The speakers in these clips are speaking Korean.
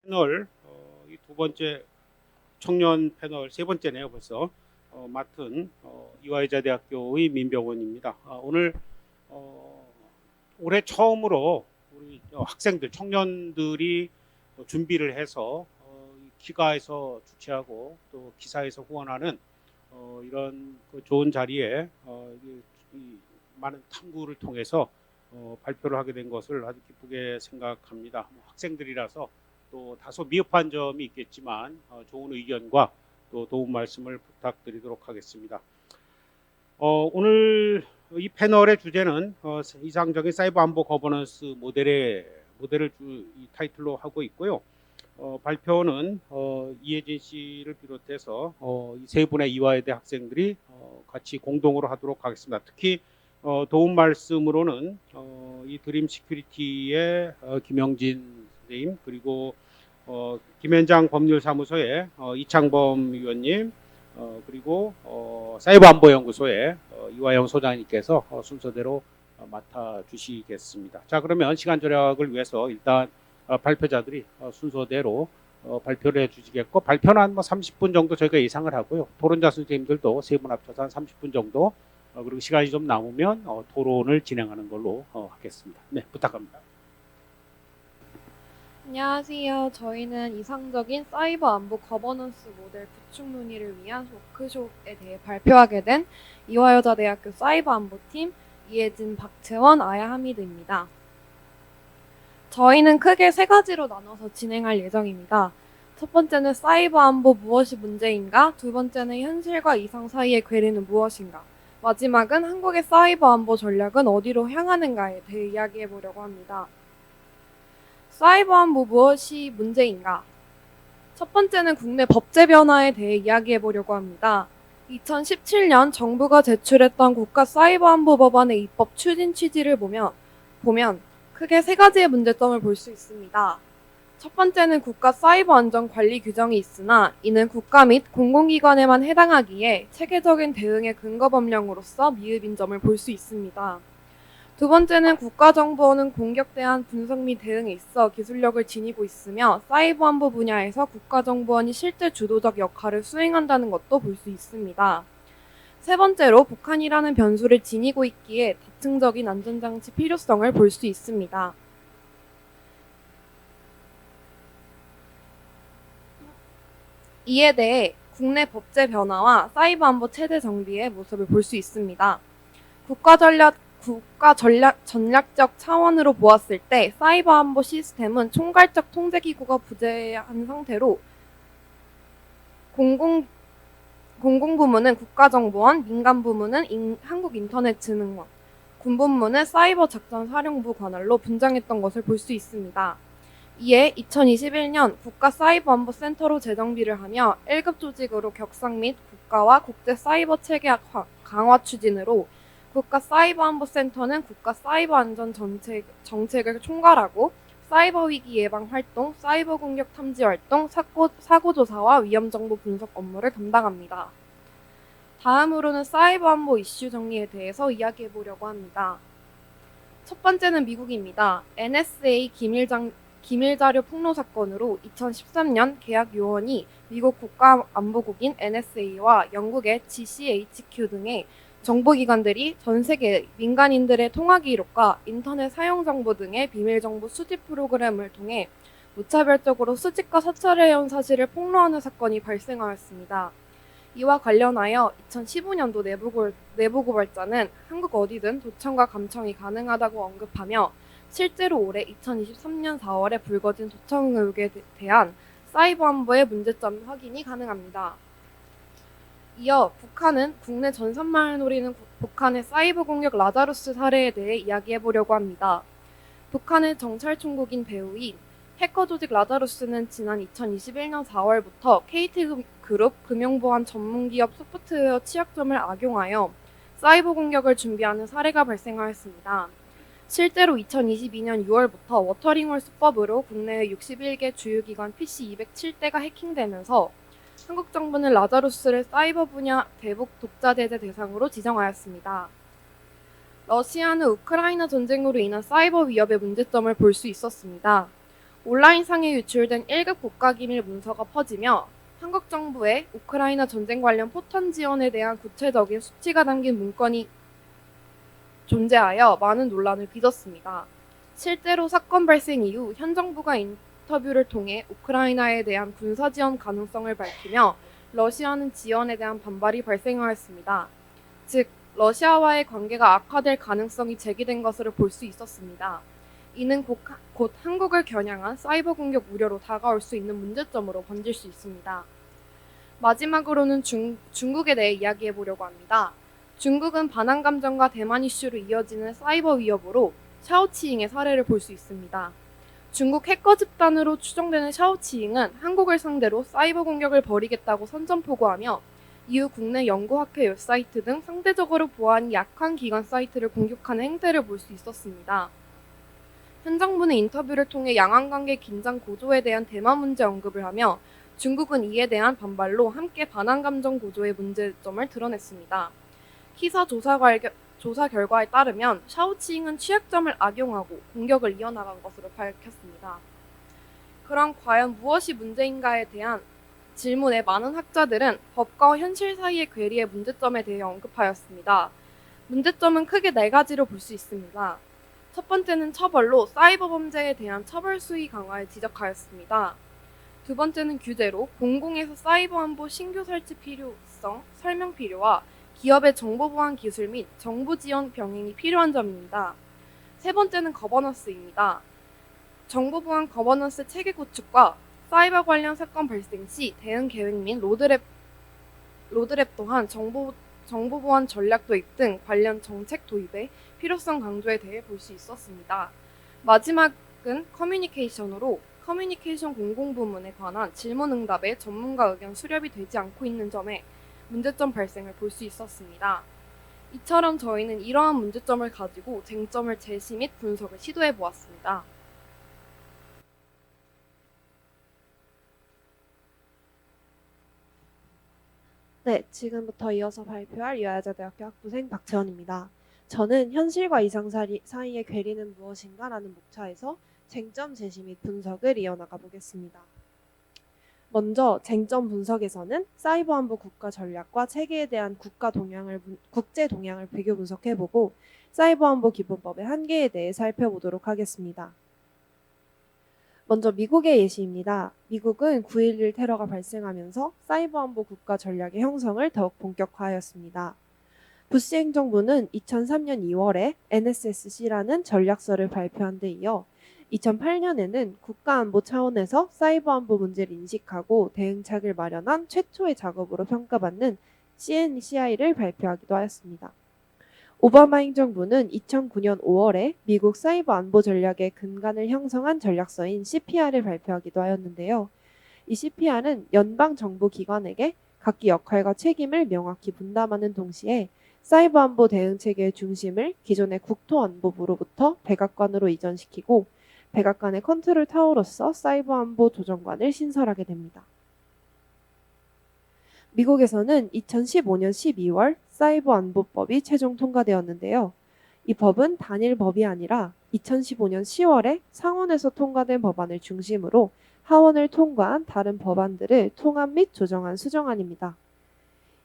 패널 이 두 번째 청년 패널 세 번째네요 벌써 맡은 이화여자대학교의 민병원입니다. 오늘 올해 처음으로 우리 학생들 청년들이 준비를 해서 기가에서 주최하고 또 기사에서 후원하는 이런 좋은 자리에 이 많은 탐구를 통해서 발표를 하게 된 것을 아주 기쁘게 생각합니다. 학생들이라서 또 다소 미흡한 점이 있겠지만 좋은 의견과 또 도움 말씀을 부탁드리도록 하겠습니다. 오늘 이 패널의 주제는 이상적인 사이버 안보 거버넌스 모델을 이 타이틀로 하고 있고요. 발표는 이혜진 씨를 비롯해서 이 세 분의 이화여대 학생들이 같이 공동으로 하도록 하겠습니다. 특히 도움 말씀으로는 이 드림 시큐리티의 김영진 선생님, 그리고 김현장 법률사무소의 이창범 위원님, 그리고 사이버안보연구소의 이화영 소장님께서 순서대로 맡아주시겠습니다. 자, 그러면 시간 절약을 위해서 일단 발표자들이 순서대로 발표를 해주시겠고, 발표는 한 30분 정도 저희가 예상을 하고요. 토론자 선생님들도 세 분 합쳐서 한 30분 정도, 그리고 시간이 좀 남으면 토론을 진행하는 걸로 하겠습니다. 네, 부탁합니다. 안녕하세요. 저희는 이상적인 사이버 안보 거버넌스 모델 구축 논의를 위한 워크숍에 대해 발표하게 된 이화여자대학교 사이버 안보팀 이혜진, 박채원, 아야하미드입니다. 저희는 크게 세 가지로 나눠서 진행할 예정입니다. 첫 번째는 사이버 안보 무엇이 문제인가? 두 번째는 현실과 이상 사이의 괴리는 무엇인가? 마지막은 한국의 사이버 안보 전략은 어디로 향하는가에 대해 이야기해 보려고 합니다. 사이버 안보 무엇이 문제인가? 첫 번째는 국내 법제 변화에 대해 이야기해 보려고 합니다. 2017년 정부가 제출했던 국가 사이버 안보 법안의 입법 추진 취지를 보면 크게 세 가지의 문제점을 볼 수 있습니다. 첫 번째는 국가 사이버 안전 관리 규정이 있으나 이는 국가 및 공공기관에만 해당하기에 체계적인 대응의 근거 법령으로서 미흡인 점을 볼 수 있습니다. 두 번째는 국가정보원은 공격에 대한 분석 및 대응에 있어 기술력을 지니고 있으며 사이버 안보 분야에서 국가정보원이 실제 주도적 역할을 수행한다는 것도 볼 수 있습니다. 세 번째로 북한이라는 변수를 지니고 있기에 다층적인 안전장치 필요성을 볼 수 있습니다. 이에 대해 국내 법제 변화와 사이버 안보 체제 정비의 모습을 볼 수 있습니다. 국가 전략적 차원으로 보았을 때 사이버 안보 시스템은 총괄적 통제기구가 부재한 상태로 공공부문은 국가정보원, 민간부문은 한국인터넷진흥원, 군부문은 사이버작전사령부 관할로 분장했던 것을 볼 수 있습니다. 이에 2021년 국가사이버안보센터로 재정비를 하며 1급 조직으로 격상 및 국가와 국제 사이버 체계 강화 추진으로 국가사이버안보센터는 국가사이버안전 정책을 총괄하고 사이버 위기 예방 활동, 사이버 공격 탐지 활동, 사고 조사와 위험 정보 분석 업무를 담당합니다. 다음으로는 사이버 안보 이슈 정리에 대해서 이야기해 보려고 합니다. 첫 번째는 미국입니다. NSA 기밀자료 폭로 사건으로 2013년 계약 요원이 미국 국가안보국인 NSA와 영국의 GCHQ 등의 정보기관들이 전 세계 민간인들의 통화 기록과 인터넷 사용 정보 등의 비밀 정보 수집 프로그램을 통해 무차별적으로 수집과 사찰해온 사실을 폭로하는 사건이 발생하였습니다. 이와 관련하여 2015년도 내부고발자는 한국 어디든 도청과 감청이 가능하다고 언급하며 실제로 올해 2023년 4월에 불거진 도청 의혹에 대한 사이버 안보의 문제점 확인이 가능합니다. 이어 북한은 국내 전산망을 노리는 북한의 사이버 공격 라자루스 사례에 대해 이야기해 보려고 합니다. 북한의 정찰총국인 배후인 해커 조직 라자루스는 지난 2021년 4월부터 KT그룹 금융보안 전문기업 소프트웨어 취약점을 악용하여 사이버 공격을 준비하는 사례가 발생하였습니다. 실제로 2022년 6월부터 워터링홀 수법으로 국내의 61개 주요기관 PC 207대가 해킹되면서 한국 정부는 라자루스를 사이버 분야 대북 독자 제재 대상으로 지정하였습니다. 러시아는 우크라이나 전쟁으로 인한 사이버 위협의 문제점을 볼 수 있었습니다. 온라인상에 유출된 1급 국가기밀 문서가 퍼지며 한국 정부의 우크라이나 전쟁 관련 포탄 지원에 대한 구체적인 수치가 담긴 문건이 존재하여 많은 논란을 빚었습니다. 실제로 사건 발생 이후 현 정부가 인터뷰를 통해 우크라이나에 대한 군사 지원 가능성을 밝히며 러시아는 지원에 대한 반발이 발생하였습니다. 즉, 러시아와의 관계가 악화될 가능성이 제기된 것으로 볼 수 있었습니다. 이는 곧 한국을 겨냥한 사이버 공격 우려로 다가올 수 있는 문제점으로 번질 수 있습니다. 마지막으로는 중국에 대해 이야기해 보려고 합니다. 중국은 반한 감정과 대만 이슈로 이어지는 사이버 위협으로 샤오치잉의 사례를 볼 수 있습니다. 중국 해커 집단으로 추정되는 샤오치잉은 한국을 상대로 사이버 공격을 벌이겠다고 선전포고하며 이후 국내 연구학회 웹사이트 등 상대적으로 보안이 약한 기관 사이트를 공격하는 행태를 볼 수 있었습니다. 현 정부는 인터뷰를 통해 양안관계 긴장 고조에 대한 대만 문제 언급을 하며 중국은 이에 대한 반발로 함께 반한 감정 고조의 문제점을 드러냈습니다. 키사 조사 결과에 따르면 샤오치잉은 취약점을 악용하고 공격을 이어나간 것으로 밝혔습니다. 그럼 과연 무엇이 문제인가에 대한 질문에 많은 학자들은 법과 현실 사이의 괴리의 문제점에 대해 언급하였습니다. 문제점은 크게 네 가지로 볼 수 있습니다. 첫 번째는 처벌로 사이버 범죄에 대한 처벌 수위 강화를 지적하였습니다. 두 번째는 규제로 공공에서 사이버 안보 신규 설치 필요성, 설명 필요와 기업의 정보 보안 기술 및 정부 지원 병행이 필요한 점입니다. 세 번째는 거버넌스입니다. 정보 보안 거버넌스 체계 구축과 사이버 관련 사건 발생 시 대응 계획 및 로드맵 또한 정보 보안 전략 도입 등 관련 정책 도입의 필요성 강조에 대해 볼 수 있었습니다. 마지막은 커뮤니케이션으로 커뮤니케이션 공공부문에 관한 질문응답에 전문가 의견 수렴이 되지 않고 있는 점에 문제점 발생을 볼 수 있었습니다. 이처럼 저희는 이러한 문제점을 가지고 쟁점을 제시 및 분석을 시도해 보았습니다. 네, 지금부터 이어서 발표할 여야자대학교 학부생 박채원입니다. 저는 현실과 이상 사이의 괴리는 무엇인가 라는 목차에서 쟁점 제시 및 분석을 이어나가 보겠습니다. 먼저 쟁점 분석에서는 사이버 안보 국가 전략과 체계에 대한 국제 동향을 비교 분석해보고 사이버 안보 기본법의 한계에 대해 살펴보도록 하겠습니다. 먼저 미국의 예시입니다. 미국은 9.11 테러가 발생하면서 사이버 안보 국가 전략의 형성을 더욱 본격화하였습니다. 부시 행정부는 2003년 2월에 NSSC라는 전략서를 발표한 데 이어 2008년에는 국가안보 차원에서 사이버 안보 문제를 인식하고 대응책을 마련한 최초의 작업으로 평가받는 CNCI를 발표하기도 하였습니다. 오바마 행정부는 2009년 5월에 미국 사이버 안보 전략의 근간을 형성한 전략서인 CPR을 발표하기도 하였는데요. 이 CPR은 연방 정부 기관에게 각기 역할과 책임을 명확히 분담하는 동시에 사이버 안보 대응 체계의 중심을 기존의 국토안보부로부터 백악관으로 이전시키고 백악관의 컨트롤 타워로서 사이버 안보 조정관을 신설하게 됩니다. 미국에서는 2015년 12월 사이버 안보법이 최종 통과되었는데요. 이 법은 단일 법이 아니라 2015년 10월에 상원에서 통과된 법안을 중심으로 하원을 통과한 다른 법안들을 통합 및 조정한 수정안입니다.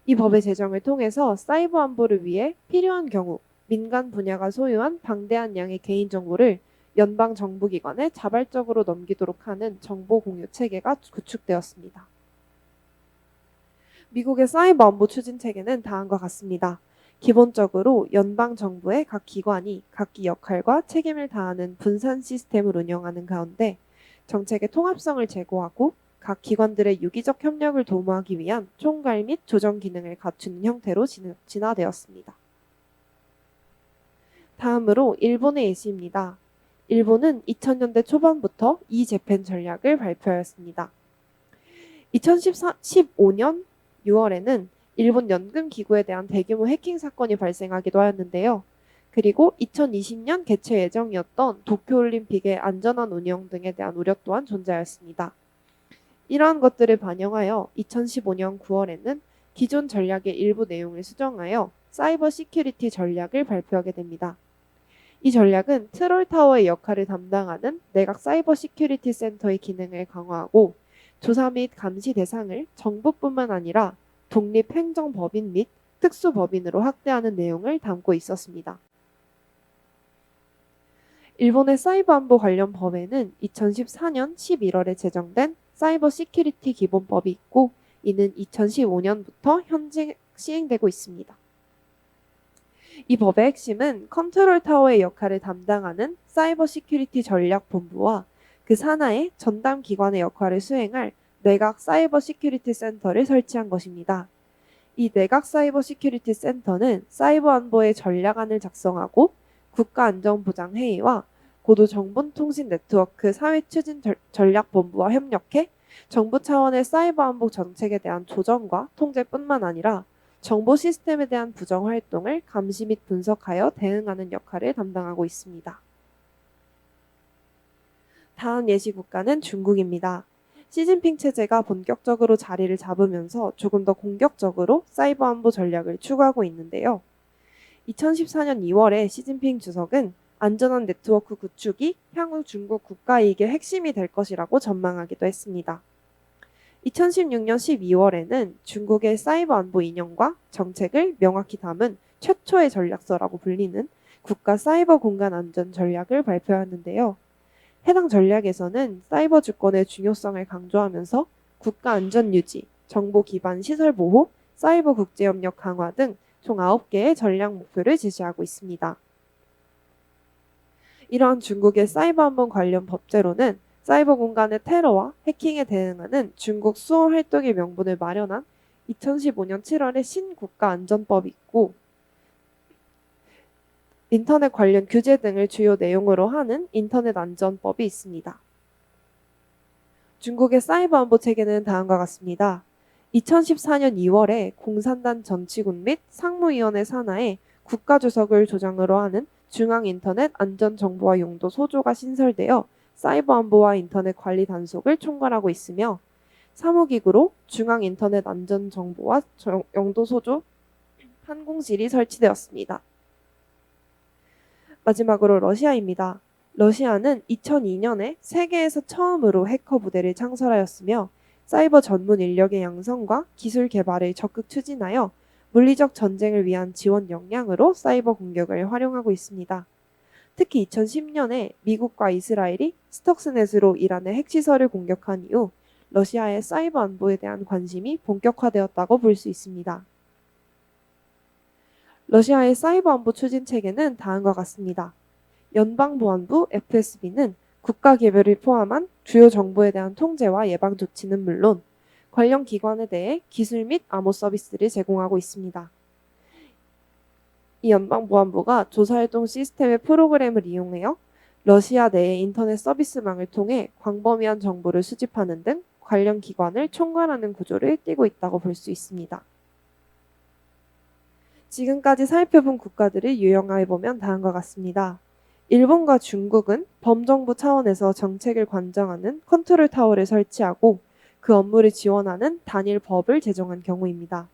이 법의 제정을 통해서 사이버 안보를 위해 필요한 경우 민간 분야가 소유한 방대한 양의 개인정보를 연방 정부기관에 자발적으로 넘기도록 하는 정보 공유 체계가 구축되었습니다. 미국의 사이버 안보 추진 체계는 다음과 같습니다. 기본적으로 연방 정부의 각 기관이 각기 역할과 책임을 다하는 분산 시스템을 운영하는 가운데 정책의 통합성을 제고하고 각 기관들의 유기적 협력을 도모하기 위한 총괄 및 조정 기능을 갖추는 형태로 진화되었습니다. 다음으로 일본의 예시입니다. 일본은 2000년대 초반부터 이재팬 전략을 발표하였습니다. 2015년 6월에는 일본 연금기구에 대한 대규모 해킹 사건이 발생하기도 하였는데요. 그리고 2020년 개최 예정이었던 도쿄올림픽의 안전한 운영 등에 대한 우려 또한 존재하였습니다. 이러한 것들을 반영하여 2015년 9월에는 기존 전략의 일부 내용을 수정하여 사이버 시큐리티 전략을 발표하게 됩니다. 이 전략은 트롤타워의 역할을 담당하는 내각 사이버 시큐리티 센터의 기능을 강화하고 조사 및 감시 대상을 정부뿐만 아니라 독립행정법인 및 특수법인으로 확대하는 내용을 담고 있었습니다. 일본의 사이버 안보 관련 법에는 2014년 11월에 제정된 사이버 시큐리티 기본법이 있고 이는 2015년부터 현재 시행되고 있습니다. 이 법의 핵심은 컨트롤 타워의 역할을 담당하는 사이버 시큐리티 전략본부와 그 산하의 전담 기관의 역할을 수행할 내각 사이버 시큐리티 센터를 설치한 것입니다. 이 내각 사이버 시큐리티 센터는 사이버 안보의 전략안을 작성하고 국가안전보장회의와 고도정보통신 네트워크 사회추진 전략본부와 협력해 정부 차원의 사이버 안보 정책에 대한 조정과 통제뿐만 아니라 정보 시스템에 대한 부정 활동을 감시 및 분석하여 대응하는 역할을 담당하고 있습니다. 다음 예시 국가는 중국입니다. 시진핑 체제가 본격적으로 자리를 잡으면서 조금 더 공격적으로 사이버 안보 전략을 추구하고 있는데요. 2014년 2월에 시진핑 주석은 안전한 네트워크 구축이 향후 중국 국가 이익의 핵심이 될 것이라고 전망하기도 했습니다. 2016년 12월에는 중국의 사이버 안보 이념과 정책을 명확히 담은 최초의 전략서라고 불리는 국가 사이버 공간 안전 전략을 발표하는데요. 해당 전략에서는 사이버 주권의 중요성을 강조하면서 국가 안전 유지, 정보 기반 시설 보호, 사이버 국제협력 강화 등 총 9개의 전략 목표를 제시하고 있습니다. 이러한 중국의 사이버 안보 관련 법제로는 사이버 공간의 테러와 해킹에 대응하는 중국 수호 활동의 명분을 마련한 2015년 7월에 신국가안전법이 있고 인터넷 관련 규제 등을 주요 내용으로 하는 인터넷 안전법이 있습니다. 중국의 사이버 안보 체계는 다음과 같습니다. 2014년 2월에 공산당 정치군 및 상무위원회 산하에 국가주석을 조장으로 하는 중앙인터넷 안전정보화 용도 소조가 신설되어 사이버 안보와 인터넷 관리 단속을 총괄하고 있으며 사무기구로 중앙인터넷 안전정보화 용도 소조 판공실이 설치되었습니다. 마지막으로 러시아입니다. 러시아는 2002년에 세계에서 처음으로 해커 부대를 창설하였으며 사이버 전문 인력의 양성과 기술 개발을 적극 추진하여 물리적 전쟁을 위한 지원 역량으로 사이버 공격을 활용하고 있습니다. 특히 2010년에 미국과 이스라엘이 스톡스넷으로 이란의 핵시설을 공격한 이후 러시아의 사이버 안보에 대한 관심이 본격화되었다고 볼 수 있습니다. 러시아의 사이버 안보 추진 체계는 다음과 같습니다. 연방보안부 FSB는 국가 개별을 포함한 주요 정보에 대한 통제와 예방 조치는 물론 관련 기관에 대해 기술 및 암호 서비스를 제공하고 있습니다. 이 연방보안부가 조사활동 시스템의 프로그램을 이용하여 러시아 내의 인터넷 서비스망을 통해 광범위한 정보를 수집하는 등 관련 기관을 총괄하는 구조를 띠고 있다고 볼 수 있습니다. 지금까지 살펴본 국가들을 요약해보면 다음과 같습니다. 일본과 중국은 범정부 차원에서 정책을 관장하는 컨트롤 타워를 설치하고 그 업무를 지원하는 단일 법을 제정한 경우입니다.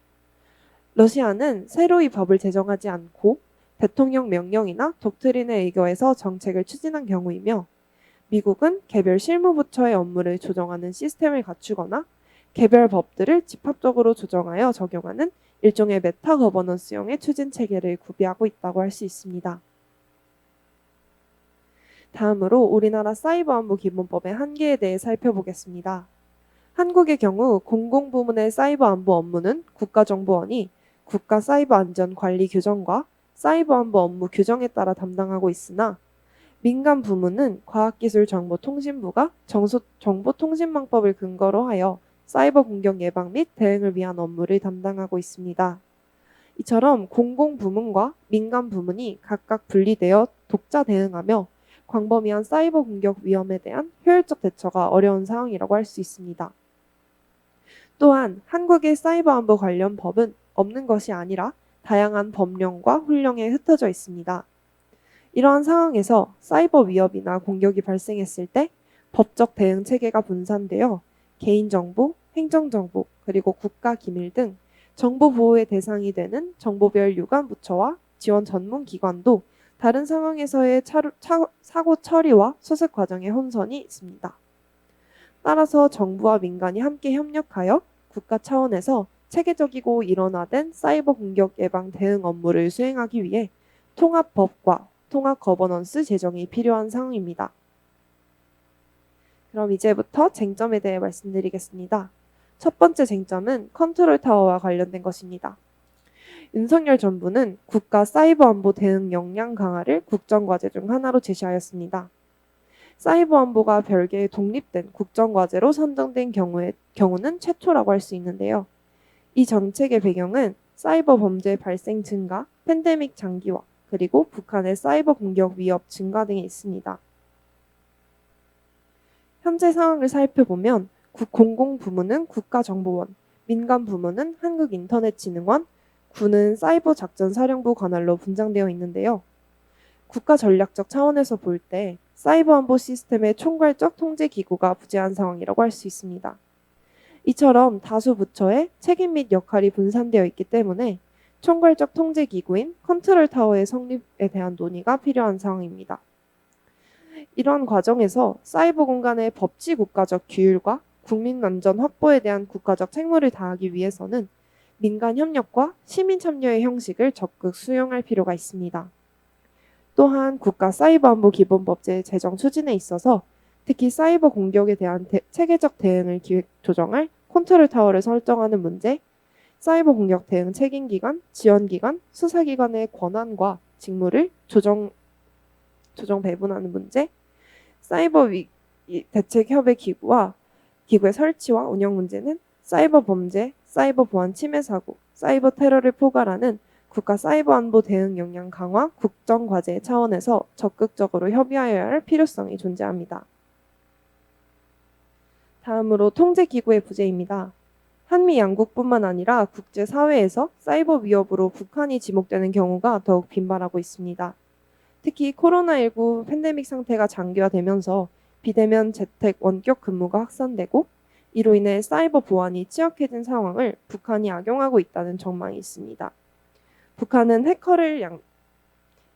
러시아는 새로이 법을 제정하지 않고 대통령 명령이나 독트린에 의거해서 정책을 추진한 경우이며 미국은 개별 실무부처의 업무를 조정하는 시스템을 갖추거나 개별 법들을 집합적으로 조정하여 적용하는 일종의 메타 거버넌스형의 추진 체계를 구비하고 있다고 할 수 있습니다. 다음으로 우리나라 사이버 안보 기본법의 한계에 대해 살펴보겠습니다. 한국의 경우 공공부문의 사이버 안보 업무는 국가정보원이 국가사이버안전관리 규정과 사이버 안보 업무 규정에 따라 담당하고 있으나 민간 부문은 과학기술정보통신부가 정보통신망법을 근거로 하여 사이버 공격 예방 및 대응을 위한 업무를 담당하고 있습니다. 이처럼 공공부문과 민간 부문이 각각 분리되어 독자 대응하며 광범위한 사이버 공격 위험에 대한 효율적 대처가 어려운 상황이라고 할 수 있습니다. 또한 한국의 사이버 안보 관련 법은 없는 것이 아니라 다양한 법령과 훈령에 흩어져 있습니다. 이러한 상황에서 사이버 위협이나 공격이 발생했을 때 법적 대응 체계가 분산되어 개인정보, 행정정보, 그리고 국가기밀 등 정보 보호의 대상이 되는 정보별 유관 부처와 지원 전문 기관도 다른 상황에서의 사고 처리와 수습 과정의 혼선이 있습니다. 따라서 정부와 민간이 함께 협력하여 국가 차원에서 체계적이고 일원화된 사이버 공격 예방 대응 업무를 수행하기 위해 통합법과 통합 거버넌스 제정이 필요한 상황입니다. 그럼 이제부터 쟁점에 대해 말씀드리겠습니다. 첫 번째 쟁점은 컨트롤 타워와 관련된 것입니다. 윤석열 정부는 국가 사이버 안보 대응 역량 강화를 국정과제 중 하나로 제시하였습니다. 사이버 안보가 별개의 독립된 국정과제로 선정된 경우는 최초라고 할 수 있는데요. 이 정책의 배경은 사이버 범죄 발생 증가, 팬데믹 장기화, 그리고 북한의 사이버 공격 위협 증가 등이 있습니다. 현재 상황을 살펴보면 공공부문은 국가정보원, 민간부문은 한국인터넷진흥원, 군은 사이버작전사령부 관할로 분장되어 있는데요. 국가전략적 차원에서 볼 때 사이버 안보 시스템의 총괄적 통제기구가 부재한 상황이라고 할 수 있습니다. 이처럼 다수 부처의 책임 및 역할이 분산되어 있기 때문에 총괄적 통제기구인 컨트롤 타워의 성립에 대한 논의가 필요한 상황입니다. 이런 과정에서 사이버 공간의 법치 국가적 규율과 국민 안전 확보에 대한 국가적 책무를 다하기 위해서는 민간 협력과 시민 참여의 형식을 적극 수용할 필요가 있습니다. 또한 국가 사이버 안보 기본법제 제정 추진에 있어서 특히 사이버 공격에 대한 체계적 대응을 기획 조정할 컨트롤 타워를 설정하는 문제, 사이버 공격 대응 책임기관, 지원기관, 수사기관의 권한과 직무를 조정 배분하는 문제, 사이버 대책협의 기구의 설치와 운영 문제는 사이버 범죄, 사이버 보안 침해 사고, 사이버 테러를 포괄하는 국가 사이버 안보 대응 역량 강화 국정과제 차원에서 적극적으로 협의하여야 할 필요성이 존재합니다. 다음으로 통제기구의 부재입니다. 한미 양국뿐만 아니라 국제사회에서 사이버 위협으로 북한이 지목되는 경우가 더욱 빈발하고 있습니다. 특히 코로나19 팬데믹 상태가 장기화되면서 비대면 재택 원격 근무가 확산되고 이로 인해 사이버 보안이 취약해진 상황을 북한이 악용하고 있다는 전망이 있습니다. 북한은 해커를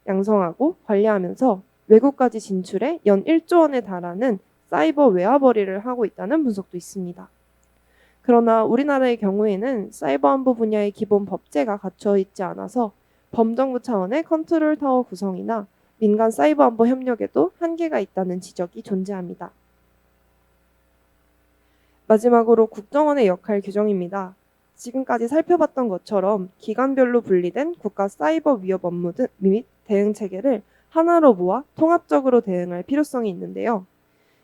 양성하고 관리하면서 외국까지 진출해 연 1조 원에 달하는 사이버 외화벌이를 하고 있다는 분석도 있습니다. 그러나 우리나라의 경우에는 사이버 안보 분야의 기본 법제가 갖춰 있지 않아서 범정부 차원의 컨트롤 타워 구성이나 민간 사이버 안보 협력에도 한계가 있다는 지적이 존재합니다. 마지막으로 국정원의 역할 규정입니다. 지금까지 살펴봤던 것처럼 기관별로 분리된 국가 사이버 위협 업무 및 대응 체계를 하나로 모아 통합적으로 대응할 필요성이 있는데요.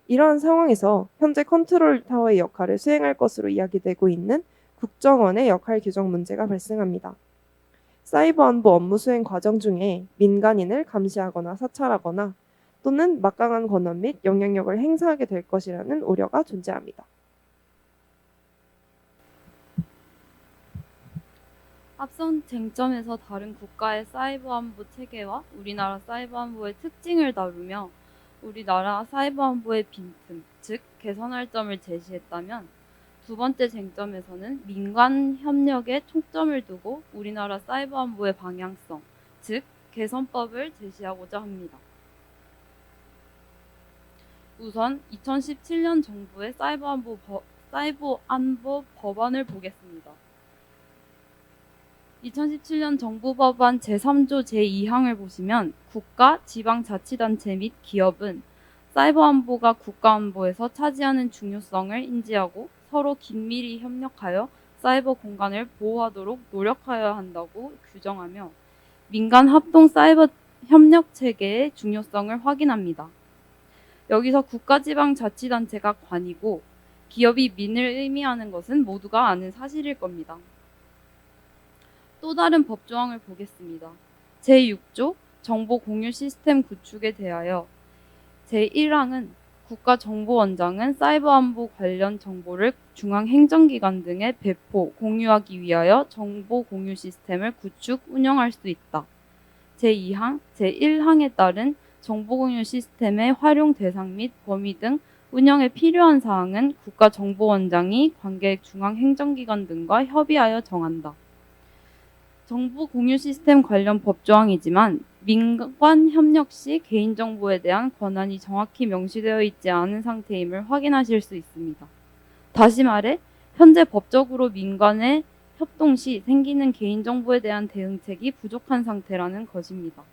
이러한 상황에서 현재 컨트롤 타워의 역할을 수행할 것으로 이야기되고 있는 국정원의 역할 규정 문제가 발생합니다. 사이버 안보 업무 수행 과정 중에 민간인을 감시하거나 사찰하거나 또는 막강한 권한 및 영향력을 행사하게 될 것이라는 우려가 존재합니다. 앞선 쟁점에서 다른 국가의 사이버 안보 체계와 우리나라 사이버 안보의 특징을 다루며 우리나라 사이버 안보의 빈틈, 즉 개선할 점을 제시했다면 두 번째 쟁점에서는 민간 협력에 초점을 두고 우리나라 사이버 안보의 방향성, 즉 개선법을 제시하고자 합니다. 우선 2017년 정부의 사이버 안보 법안을 보겠습니다. 2017년 정부 법안 제3조 제2항을 보시면 국가, 지방자치단체 및 기업은 사이버 안보가 국가 안보에서 차지하는 중요성을 인지하고 서로 긴밀히 협력하여 사이버 공간을 보호하도록 노력하여야 한다고 규정하며 민간 합동 사이버 협력 체계의 중요성을 확인합니다. 여기서 국가, 지방자치단체가 관이고 기업이 민을 의미하는 것은 모두가 아는 사실일 겁니다. 또 다른 법조항을 보겠습니다. 제6조 정보 공유 시스템 구축에 대하여 제1항은 국가정보원장은 사이버 안보 관련 정보를 중앙행정기관 등에 배포, 공유하기 위하여 정보 공유 시스템을 구축, 운영할 수 있다. 제2항, 제1항에 따른 정보 공유 시스템의 활용 대상 및 범위 등 운영에 필요한 사항은 국가정보원장이 관계 중앙행정기관 등과 협의하여 정한다. 정보 공유 시스템 관련 법조항이지만 민관 협력 시 개인정보에 대한 권한이 정확히 명시되어 있지 않은 상태임을 확인하실 수 있습니다. 다시 말해 현재 법적으로 민간의 협동 시 생기는 개인정보에 대한 대응책이 부족한 상태라는 것입니다.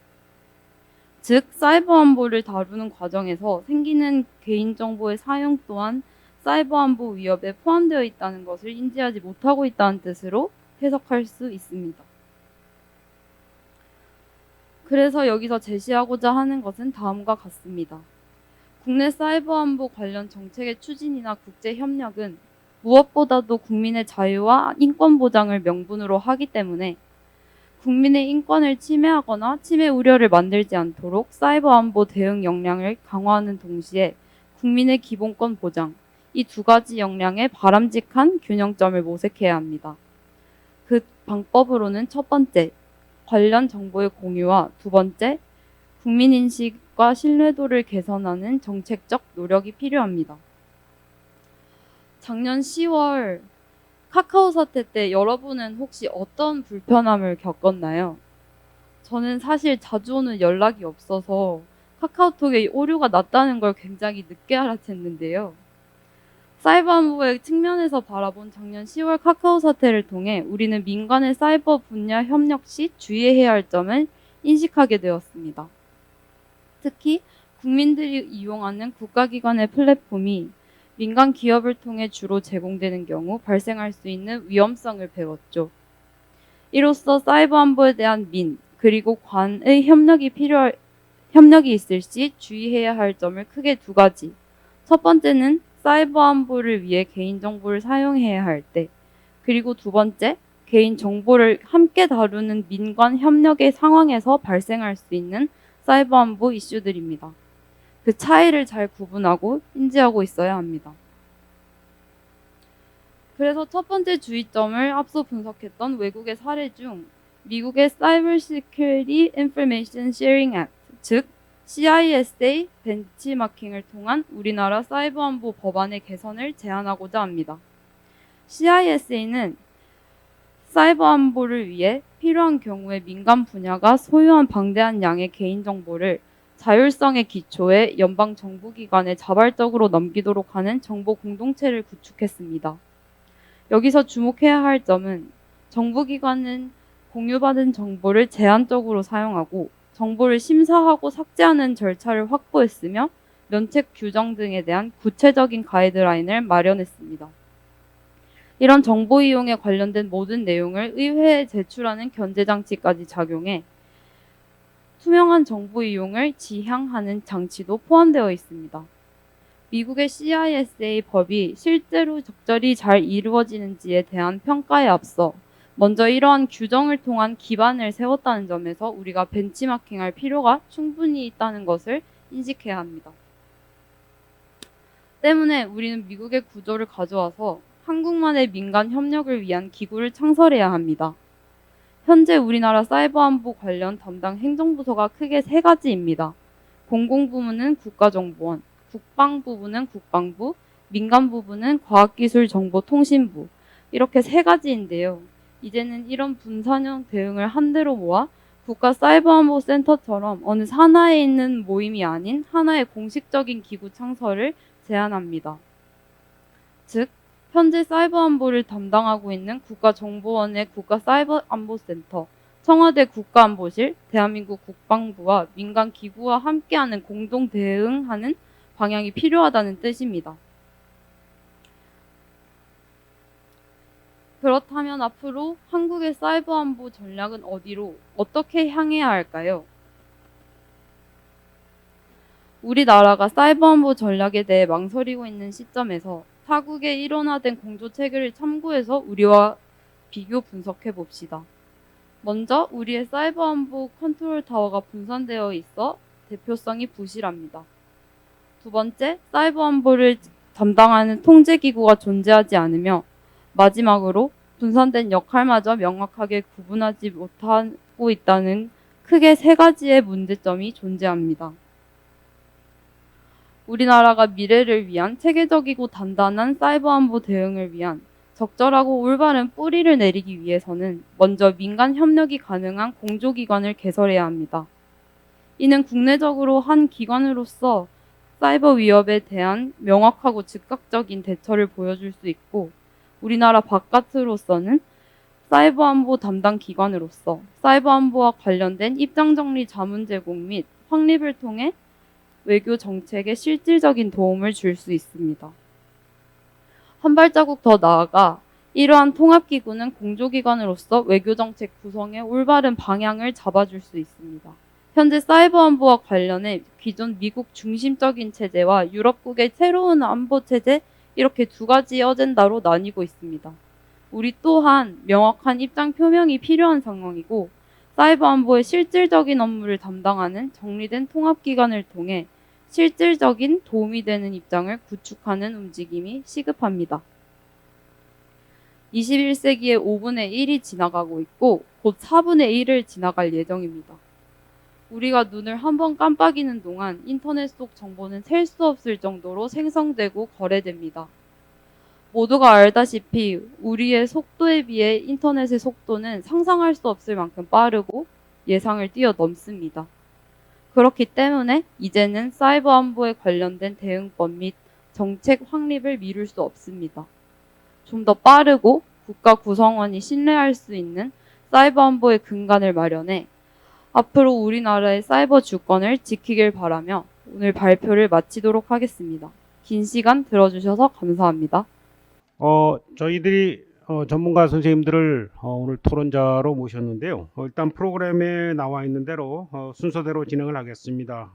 즉, 사이버 안보를 다루는 과정에서 생기는 개인정보의 사용 또한 사이버 안보 위협에 포함되어 있다는 것을 인지하지 못하고 있다는 뜻으로 해석할 수 있습니다. 그래서 여기서 제시하고자 하는 것은 다음과 같습니다. 국내 사이버 안보 관련 정책의 추진이나 국제 협력은 무엇보다도 국민의 자유와 인권 보장을 명분으로 하기 때문에 국민의 인권을 침해하거나 침해 우려를 만들지 않도록 사이버 안보 대응 역량을 강화하는 동시에 국민의 기본권 보장, 이 두 가지 역량의 바람직한 균형점을 모색해야 합니다. 그 방법으로는 첫 번째, 관련 정보의 공유와 두 번째, 국민인식과 신뢰도를 개선하는 정책적 노력이 필요합니다. 작년 10월 카카오 사태 때 여러분은 혹시 어떤 불편함을 겪었나요? 저는 사실 자주 오는 연락이 없어서 카카오톡에 오류가 났다는 걸 굉장히 늦게 알아챘는데요. 사이버 안보의 측면에서 바라본 작년 10월 카카오 사태를 통해 우리는 민간의 사이버 분야 협력 시 주의해야 할 점을 인식하게 되었습니다. 특히 국민들이 이용하는 국가기관의 플랫폼이 민간 기업을 통해 주로 제공되는 경우 발생할 수 있는 위험성을 배웠죠. 이로써 사이버 안보에 대한 민, 그리고 관의 협력이 있을 시 주의해야 할 점을 크게 두 가지. 첫 번째는 사이버 안보를 위해 개인정보를 사용해야 할 때, 그리고 두 번째, 개인정보를 함께 다루는 민관 협력의 상황에서 발생할 수 있는 사이버 안보 이슈들입니다. 그 차이를 잘 구분하고 인지하고 있어야 합니다. 그래서 첫 번째 주의점을 앞서 분석했던 외국의 사례 중 미국의 Cyber Security Information Sharing Act, 즉 CISA 벤치마킹을 통한 우리나라 사이버 안보 법안의 개선을 제안하고자 합니다. CISA는 사이버 안보를 위해 필요한 경우에 민간 분야가 소유한 방대한 양의 개인정보를 자율성의 기초에 연방 정부기관에 자발적으로 넘기도록 하는 정보 공동체를 구축했습니다. 여기서 주목해야 할 점은 정부기관은 공유받은 정보를 제한적으로 사용하고 정보를 심사하고 삭제하는 절차를 확보했으며 면책 규정 등에 대한 구체적인 가이드라인을 마련했습니다. 이런 정보 이용에 관련된 모든 내용을 의회에 제출하는 견제장치까지 작용해 투명한 정보 이용을 지향하는 장치도 포함되어 있습니다. 미국의 CISA 법이 실제로 적절히 잘 이루어지는지에 대한 평가에 앞서 먼저 이러한 규정을 통한 기반을 세웠다는 점에서 우리가 벤치마킹할 필요가 충분히 있다는 것을 인식해야 합니다. 때문에 우리는 미국의 구조를 가져와서 한국만의 민간 협력을 위한 기구를 창설해야 합니다. 현재 우리나라 사이버 안보 관련 담당 행정부서가 크게 세 가지입니다. 공공부문은 국가정보원, 국방부는 국방부, 민간부문은 과학기술정보통신부, 이렇게 세 가지인데요. 이제는 이런 분산형 대응을 한데로 모아 국가사이버안보센터처럼 어느 산하에 있는 모임이 아닌 하나의 공식적인 기구 창설을 제안합니다. 즉, 현재 사이버 안보를 담당하고 있는 국가정보원의 국가사이버안보센터, 청와대 국가안보실, 대한민국 국방부와 민간 기구와 함께하는 공동 대응하는 방향이 필요하다는 뜻입니다. 그렇다면 앞으로 한국의 사이버 안보 전략은 어디로, 어떻게 향해야 할까요? 우리나라가 사이버 안보 전략에 대해 망설이고 있는 시점에서 타국의 일원화된 공조 체계를 참고해서 우리와 비교 분석해 봅시다. 먼저 우리의 사이버 안보 컨트롤 타워가 분산되어 있어 대표성이 부실합니다. 두 번째, 사이버 안보를 담당하는 통제기구가 존재하지 않으며 마지막으로 분산된 역할마저 명확하게 구분하지 못하고 있다는 크게 세 가지의 문제점이 존재합니다. 우리나라가 미래를 위한 체계적이고 단단한 사이버 안보 대응을 위한 적절하고 올바른 뿌리를 내리기 위해서는 먼저 민간 협력이 가능한 공조기관을 개설해야 합니다. 이는 국내적으로 한 기관으로서 사이버 위협에 대한 명확하고 즉각적인 대처를 보여줄 수 있고, 우리나라 바깥으로서는 사이버 안보 담당 기관으로서 사이버 안보와 관련된 입장 정리 자문 제공 및 확립을 통해 외교 정책에 실질적인 도움을 줄 수 있습니다. 한 발자국 더 나아가 이러한 통합기구는 공조기관으로서 외교정책 구성의 올바른 방향을 잡아줄 수 있습니다. 현재 사이버 안보와 관련해 기존 미국 중심적인 체제와 유럽국의 새로운 안보 체제, 이렇게 두 가지 어젠다로 나뉘고 있습니다. 우리 또한 명확한 입장 표명이 필요한 상황이고, 사이버 안보의 실질적인 업무를 담당하는 정리된 통합기관을 통해 실질적인 도움이 되는 입장을 구축하는 움직임이 시급합니다. 21세기의 5분의 1이 지나가고 있고 곧 4분의 1을 지나갈 예정입니다. 우리가 눈을 한번 깜빡이는 동안 인터넷 속 정보는 셀 수 없을 정도로 생성되고 거래됩니다. 모두가 알다시피 우리의 속도에 비해 인터넷의 속도는 상상할 수 없을 만큼 빠르고 예상을 뛰어넘습니다. 그렇기 때문에 이제는 사이버 안보에 관련된 대응법 및 정책 확립을 미룰 수 없습니다. 좀 더 빠르고 국가 구성원이 신뢰할 수 있는 사이버 안보의 근간을 마련해 앞으로 우리나라의 사이버 주권을 지키길 바라며 오늘 발표를 마치도록 하겠습니다. 긴 시간 들어주셔서 감사합니다. 저희들이 전문가 선생님들을 오늘 토론자로 모셨는데요. 일단 프로그램에 나와 있는 대로 순서대로 진행을 하겠습니다.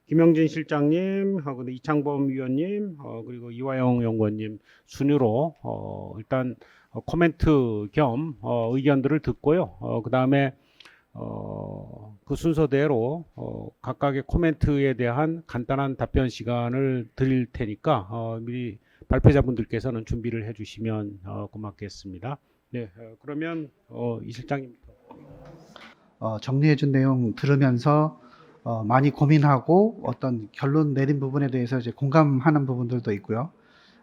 김영진 실장님, 근데 이창범 위원님, 그리고 이화영 연구원님 순으로 일단 코멘트 겸 의견들을 듣고요. 그 다음에 그 순서대로 각각의 코멘트에 대한 간단한 답변 시간을 드릴 테니까 미리 발표자분들께서는 준비를 해주시면 고맙겠습니다. 네, 그러면 이 실장님. 정리해준 내용 들으면서 많이 고민하고 어떤 결론 내린 부분에 대해서 이제 공감하는 부분들도 있고요.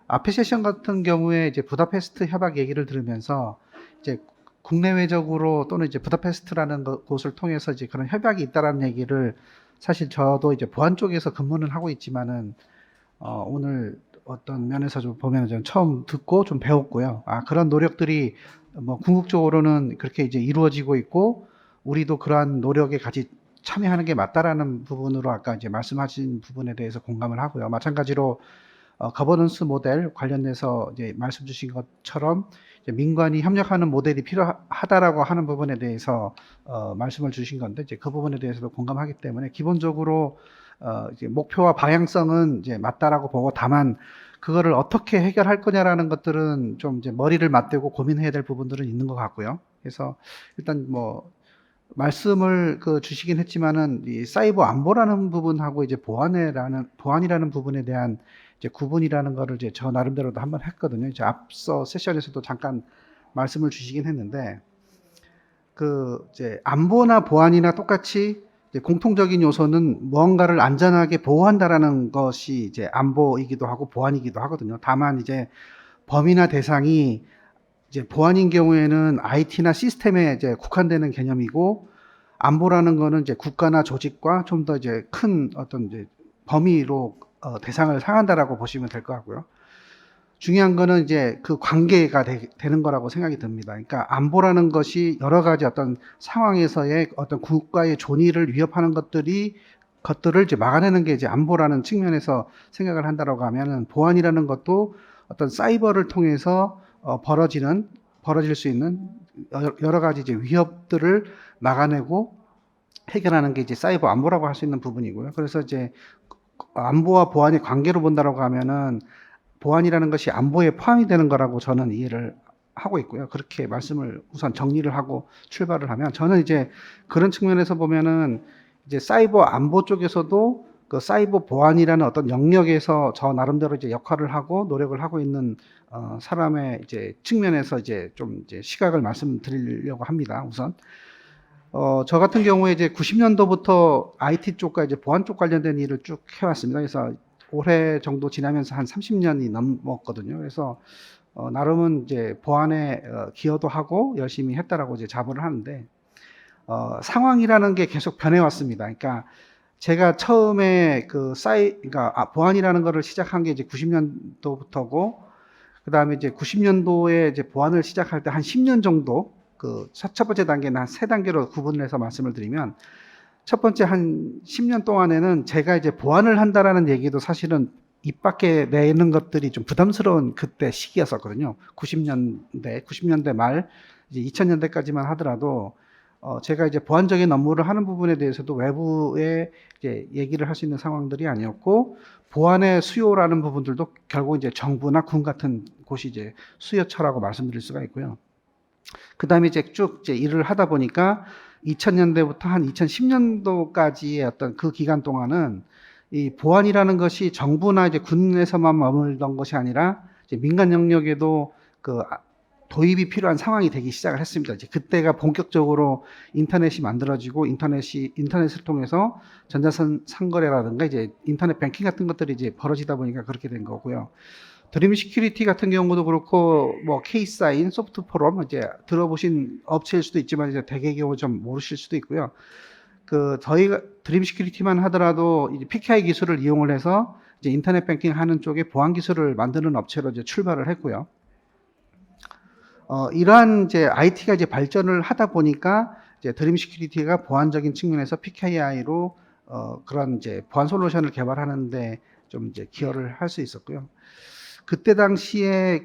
앞에 세션 같은 경우에 이제 부다페스트 협약 얘기를 들으면서 이제 국내외적으로 또는 이제 부다페스트라는 곳을 통해서 이제 그런 협약이 있다라는 얘기를 사실 저도 이제 보안 쪽에서 근무는 하고 있지만은 오늘 어떤 면에서 좀 보면 좀 처음 듣고 좀 배웠고요. 그런 노력들이 뭐 궁극적으로는 그렇게 이제 이루어지고 있고 우리도 그러한 노력에 같이 참여하는 게 맞다라는 부분으로 아까 이제 말씀하신 부분에 대해서 공감을 하고요. 마찬가지로 거버넌스 모델 관련해서 이제 말씀 주신 것처럼 이제 민관이 협력하는 모델이 필요하다라고 하는 부분에 대해서 말씀을 주신 건데 이제 그 부분에 대해서도 공감하기 때문에 기본적으로 이제 목표와 방향성은 이제 맞다라고 보고 다만 그거를 어떻게 해결할 거냐라는 것들은 좀 이제 머리를 맞대고 고민해야 될 부분들은 있는 것 같고요. 그래서 일단 뭐 말씀을 주시긴 했지만은 이 사이버 안보라는 부분하고 이제 보안이라는 부분에 대한 이제 구분이라는 거를 이제 저 나름대로도 한번 했거든요. 이제 앞서 세션에서도 잠깐 말씀을 주시긴 했는데 이제 안보나 보안이나 똑같이 이제 공통적인 요소는 무언가를 안전하게 보호한다라는 것이 이제 안보이기도 하고 보안이기도 하거든요. 다만 이제 범위나 대상이 이제 보안인 경우에는 IT나 시스템에 이제 국한되는 개념이고 안보라는 거는 이제 국가나 조직과 좀 더 이제 큰 어떤 이제 범위로 대상을 상한다라고 보시면 될 것 같고요. 중요한 거는 이제 그 관계가 되는 거라고 생각이 듭니다. 그러니까 안보라는 것이 여러 가지 어떤 상황에서의 어떤 국가의 존의를 위협하는 것들을 이제 막아내는 게 이제 안보라는 측면에서 생각을 한다라고 하면은 보안이라는 것도 어떤 사이버를 통해서 벌어질 수 있는 여러 가지 이제 위협들을 막아내고 해결하는 게 이제 사이버 안보라고 할 수 있는 부분이고요. 그래서 이제 안보와 보안의 관계로 본다라고 하면은 보안이라는 것이 안보에 포함이 되는 거라고 저는 이해를 하고 있고요. 그렇게 말씀을 우선 정리를 하고 출발을 하면 저는 이제 그런 측면에서 보면은 이제 사이버 안보 쪽에서도 그 사이버 보안이라는 어떤 영역에서 저 나름대로 이제 역할을 하고 노력을 하고 있는 사람의 이제 측면에서 이제 좀 이제 시각을 말씀드리려고 합니다. 우선 저 같은 경우에 이제 90년도부터 IT 쪽과 이제 보안 쪽 관련된 일을 쭉 해왔습니다. 그래서 올해 정도 지나면서 한 30년이 넘었거든요. 그래서 나름은 이제 보안에 기여도 하고 열심히 했다라고 이제 자부를 하는데 상황이라는 게 계속 변해왔습니다. 그러니까 제가 처음에 그러니까 보안이라는 거를 시작한 게 이제 90년도부터고, 그 다음에 이제 90년도에 이제 보안을 시작할 때 한 10년 정도, 첫 번째 단계는 한 3단계로 구분을 해서 말씀을 드리면, 첫 번째 한 10년 동안에는 제가 이제 보안을 한다라는 얘기도 사실은 입 밖에 내는 것들이 좀 부담스러운 그때 시기였었거든요. 90년대 말, 이제 2000년대까지만 하더라도, 제가 이제 보안적인 업무를 하는 부분에 대해서도 외부에 이제 얘기를 할 수 있는 상황들이 아니었고, 보안의 수요라는 부분들도 결국 이제 정부나 군 같은 곳이 이제 수요처라고 말씀드릴 수가 있고요. 그 다음에 이제 쭉 이제 일을 하다 보니까 2000년대부터 한 2010년도까지의 어떤 그 기간 동안은 이 보안이라는 것이 정부나 이제 군에서만 머물던 것이 아니라 이제 민간 영역에도 도입이 필요한 상황이 되기 시작을 했습니다. 이제 그때가 본격적으로 인터넷이 만들어지고 인터넷을 통해서 전자상거래라든가 이제 인터넷 뱅킹 같은 것들이 이제 벌어지다 보니까 그렇게 된 거고요. 드림 시큐리티 같은 경우도 그렇고, 뭐 K사인, 소프트포럼 이제 들어보신 업체일 수도 있지만 이제 대개의 경우 좀 모르실 수도 있고요. 저희가 드림 시큐리티만 하더라도 이제 PKI 기술을 이용을 해서 이제 인터넷 뱅킹 하는 쪽에 보안 기술을 만드는 업체로 이제 출발을 했고요. 이러한 이제 IT가 이제 발전을 하다 보니까 이제 드림 시큐리티가 보안적인 측면에서 PKI로 그런 이제 보안 솔루션을 개발하는데 좀 이제 기여를 할 수 있었고요. 그때 당시에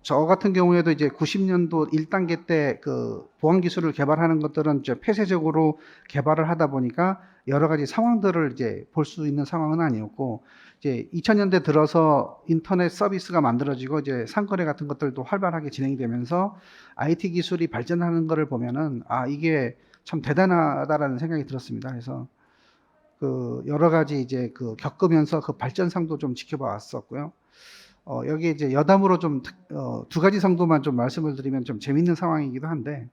저 같은 경우에도 이제 90년도 1단계 때 보안 기술을 개발하는 것들은 이제 폐쇄적으로 개발을 하다 보니까 여러 가지 상황들을 이제 볼 수 있는 상황은 아니었고, 이제 2000년대 들어서 인터넷 서비스가 만들어지고 이제 상거래 같은 것들도 활발하게 진행이 되면서 IT 기술이 발전하는 것을 보면은 이게 참 대단하다라는 생각이 들었습니다. 그래서 여러 가지 이제 겪으면서 그 발전상도 좀 지켜봐 왔었고요. 여기 이제 여담으로 좀 두 가지 정도만 좀 말씀을 드리면 좀 재밌는 상황이기도 한데,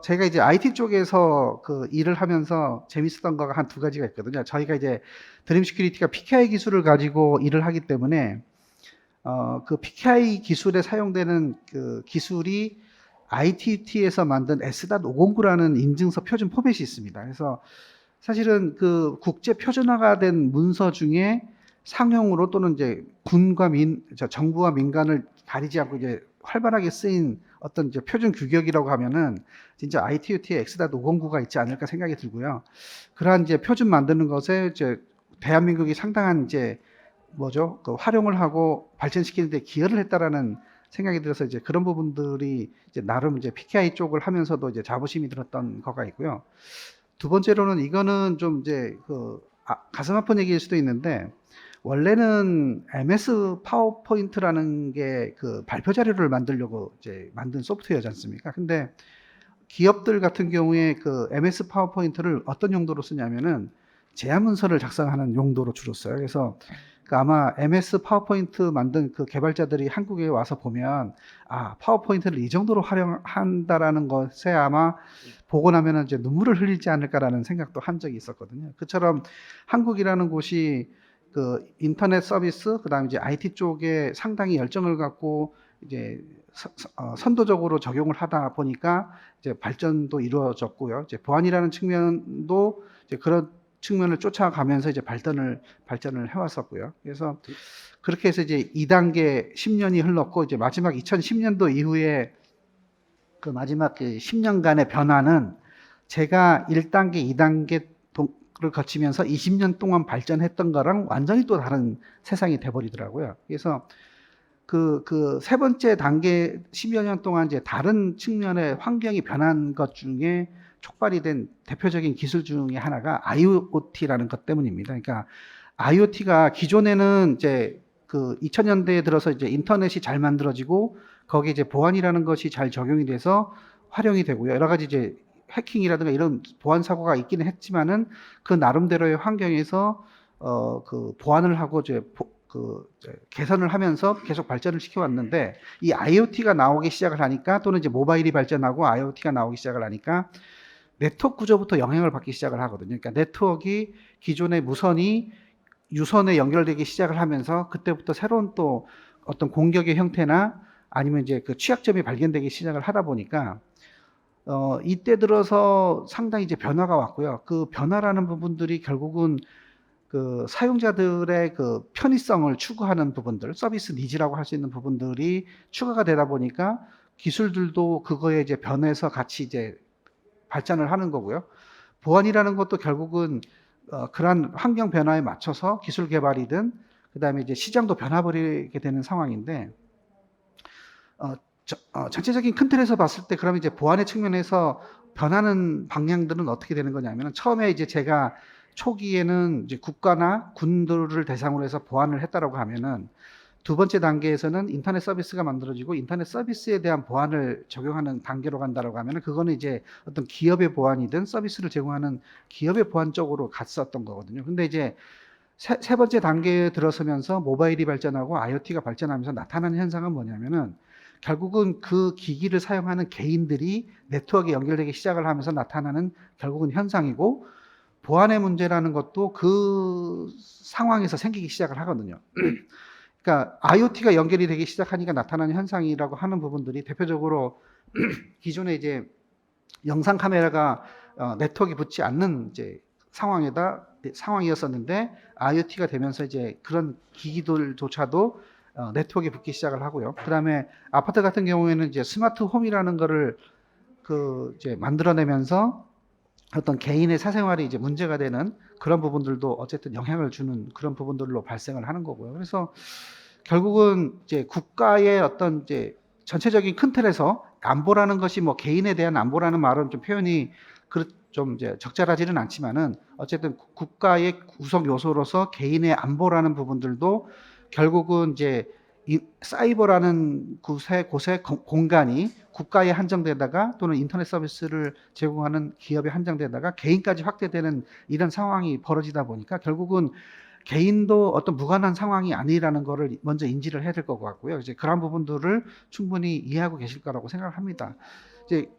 제가 이제 IT 쪽에서 일을 하면서 재밌었던 거가 한 두 가지가 있거든요. 저희가 이제 드림 시큐리티가 PKI 기술을 가지고 일을 하기 때문에, 그 PKI 기술에 사용되는 기술이 ITUT에서 만든 S.509라는 인증서 표준 포맷이 있습니다. 그래서 사실은 국제 표준화가 된 문서 중에 상용으로 또는 이제 정부와 민간을 가리지 않고 이제 활발하게 쓰인 어떤 이제 표준 규격이라고 하면은 진짜 ITUT의 X.509가 있지 않을까 생각이 들고요. 그러한 이제 표준 만드는 것에 이제 대한민국이 상당한 이제 활용을 하고 발전시키는 데 기여를 했다라는 생각이 들어서 이제 그런 부분들이 이제 나름 이제 PKI 쪽을 하면서도 이제 자부심이 들었던 거가 있고요. 두 번째로는 이거는 좀 이제 가슴 아픈 얘기일 수도 있는데, 원래는 MS 파워포인트라는 게 발표 자료를 만들려고 이제 만든 소프트웨어지 않습니까? 근데 기업들 같은 경우에 MS 파워포인트를 어떤 용도로 쓰냐면은 제안 문서를 작성하는 용도로 주로 써요. 그래서 아마 MS 파워포인트 만든 개발자들이 한국에 와서 보면 파워포인트를 이 정도로 활용한다라는 것에 아마 보고 나면은 이제 눈물을 흘리지 않을까라는 생각도 한 적이 있었거든요. 그처럼 한국이라는 곳이 인터넷 서비스, 그다음에 이제 IT 쪽에 상당히 열정을 갖고 이제 선도적으로 적용을 하다 보니까 이제 발전도 이루어졌고요. 이제 보안이라는 측면도 이제 그런 측면을 쫓아가면서 이제 발전을 해왔었고요. 그래서 그렇게 해서 이제 2단계 10년이 흘렀고, 이제 마지막 2010년도 이후에 마지막 10년간의 변화는 제가 1단계, 2단계를 거치면서 20년 동안 발전했던 거랑 완전히 또 다른 세상이 돼버리더라고요. 그래서 세 번째 단계 10여 년 동안 이제 다른 측면의 환경이 변한 것 중에 촉발이 된 대표적인 기술 중에 하나가 IoT라는 것 때문입니다. 그러니까 IoT가 기존에는 이제 2000년대에 들어서 이제 인터넷이 잘 만들어지고 거기에 이제 보안이라는 것이 잘 적용이 돼서 활용이 되고요. 여러 가지 이제 해킹이라든가 이런 보안 사고가 있기는 했지만은 그 나름대로의 환경에서 보안을 하고 이제 개선을 하면서 계속 발전을 시켜왔는데, 이 IoT가 나오기 시작을 하니까, 또는 이제 모바일이 발전하고 IoT가 나오기 시작을 하니까 네트워크 구조부터 영향을 받기 시작을 하거든요. 그러니까 네트워크가 기존의 무선이 유선에 연결되기 시작을 하면서 그때부터 새로운 또 어떤 공격의 형태나 아니면 이제 그 취약점이 발견되기 시작을 하다 보니까 이때 들어서 상당히 이제 변화가 왔고요. 그 변화라는 부분들이 결국은 그 사용자들의 그 편의성을 추구하는 부분들, 서비스 니즈라고 할 수 있는 부분들이 추가가 되다 보니까 기술들도 그거에 이제 변해서 같이 이제 발전을 하는 거고요. 보안이라는 것도 결국은 그러한 환경 변화에 맞춰서 기술 개발이든 그다음에 이제 시장도 변화버리게 되는 상황인데 전체적인 큰 틀에서 봤을 때 그러면 이제 보안의 측면에서 변하는 방향들은 어떻게 되는 거냐면 처음에 이제 제가 초기에는 이제 국가나 군들을 대상으로 해서 보안을 했다라고 하면은 두 번째 단계에서는 인터넷 서비스가 만들어지고 인터넷 서비스에 대한 보안을 적용하는 단계로 간다라고 하면은 그거는 이제 어떤 기업의 보안이든 서비스를 제공하는 기업의 보안 쪽으로 갔었던 거거든요. 근데 이제 세 번째 단계에 들어서면서 모바일이 발전하고 IoT가 발전하면서 나타나는 현상은 뭐냐면은 결국은 그 기기를 사용하는 개인들이 네트워크에 연결되기 시작을 하면서 나타나는 결국은 현상이고 보안의 문제라는 것도 그 상황에서 생기기 시작을 하거든요. 그러니까 IoT가 연결이 되기 시작하니까 나타나는 현상이라고 하는 부분들이 대표적으로 기존에 이제 영상 카메라가 네트워크에 붙지 않는 이제 상황이었었는데 IoT가 되면서 이제 그런 기기들조차도 네트워크에 붙기 시작을 하고요. 그다음에 아파트 같은 경우에는 이제 스마트 홈이라는 거를 그 이제 만들어내면서 어떤 개인의 사생활이 이제 문제가 되는 그런 부분들도 어쨌든 영향을 주는 그런 부분들로 발생을 하는 거고요. 그래서 결국은 이제 국가의 어떤 이제 전체적인 큰 틀에서 안보라는 것이 뭐 개인에 대한 안보라는 말은 좀 표현이 좀 이제 적절하지는 않지만은 어쨌든 국가의 구성 요소로서 개인의 안보라는 부분들도 결국은 이제 이 사이버라는 곳에 공간이 국가에 한정되다가 또는 인터넷 서비스를 제공하는 기업에 한정되다가 개인까지 확대되는 이런 상황이 벌어지다 보니까 결국은 개인도 어떤 무관한 상황이 아니라는 거를 먼저 인지를 해야 될 것 같고요. 이제 그런 부분들을 충분히 이해하고 계실 거라고 생각을 합니다. 이제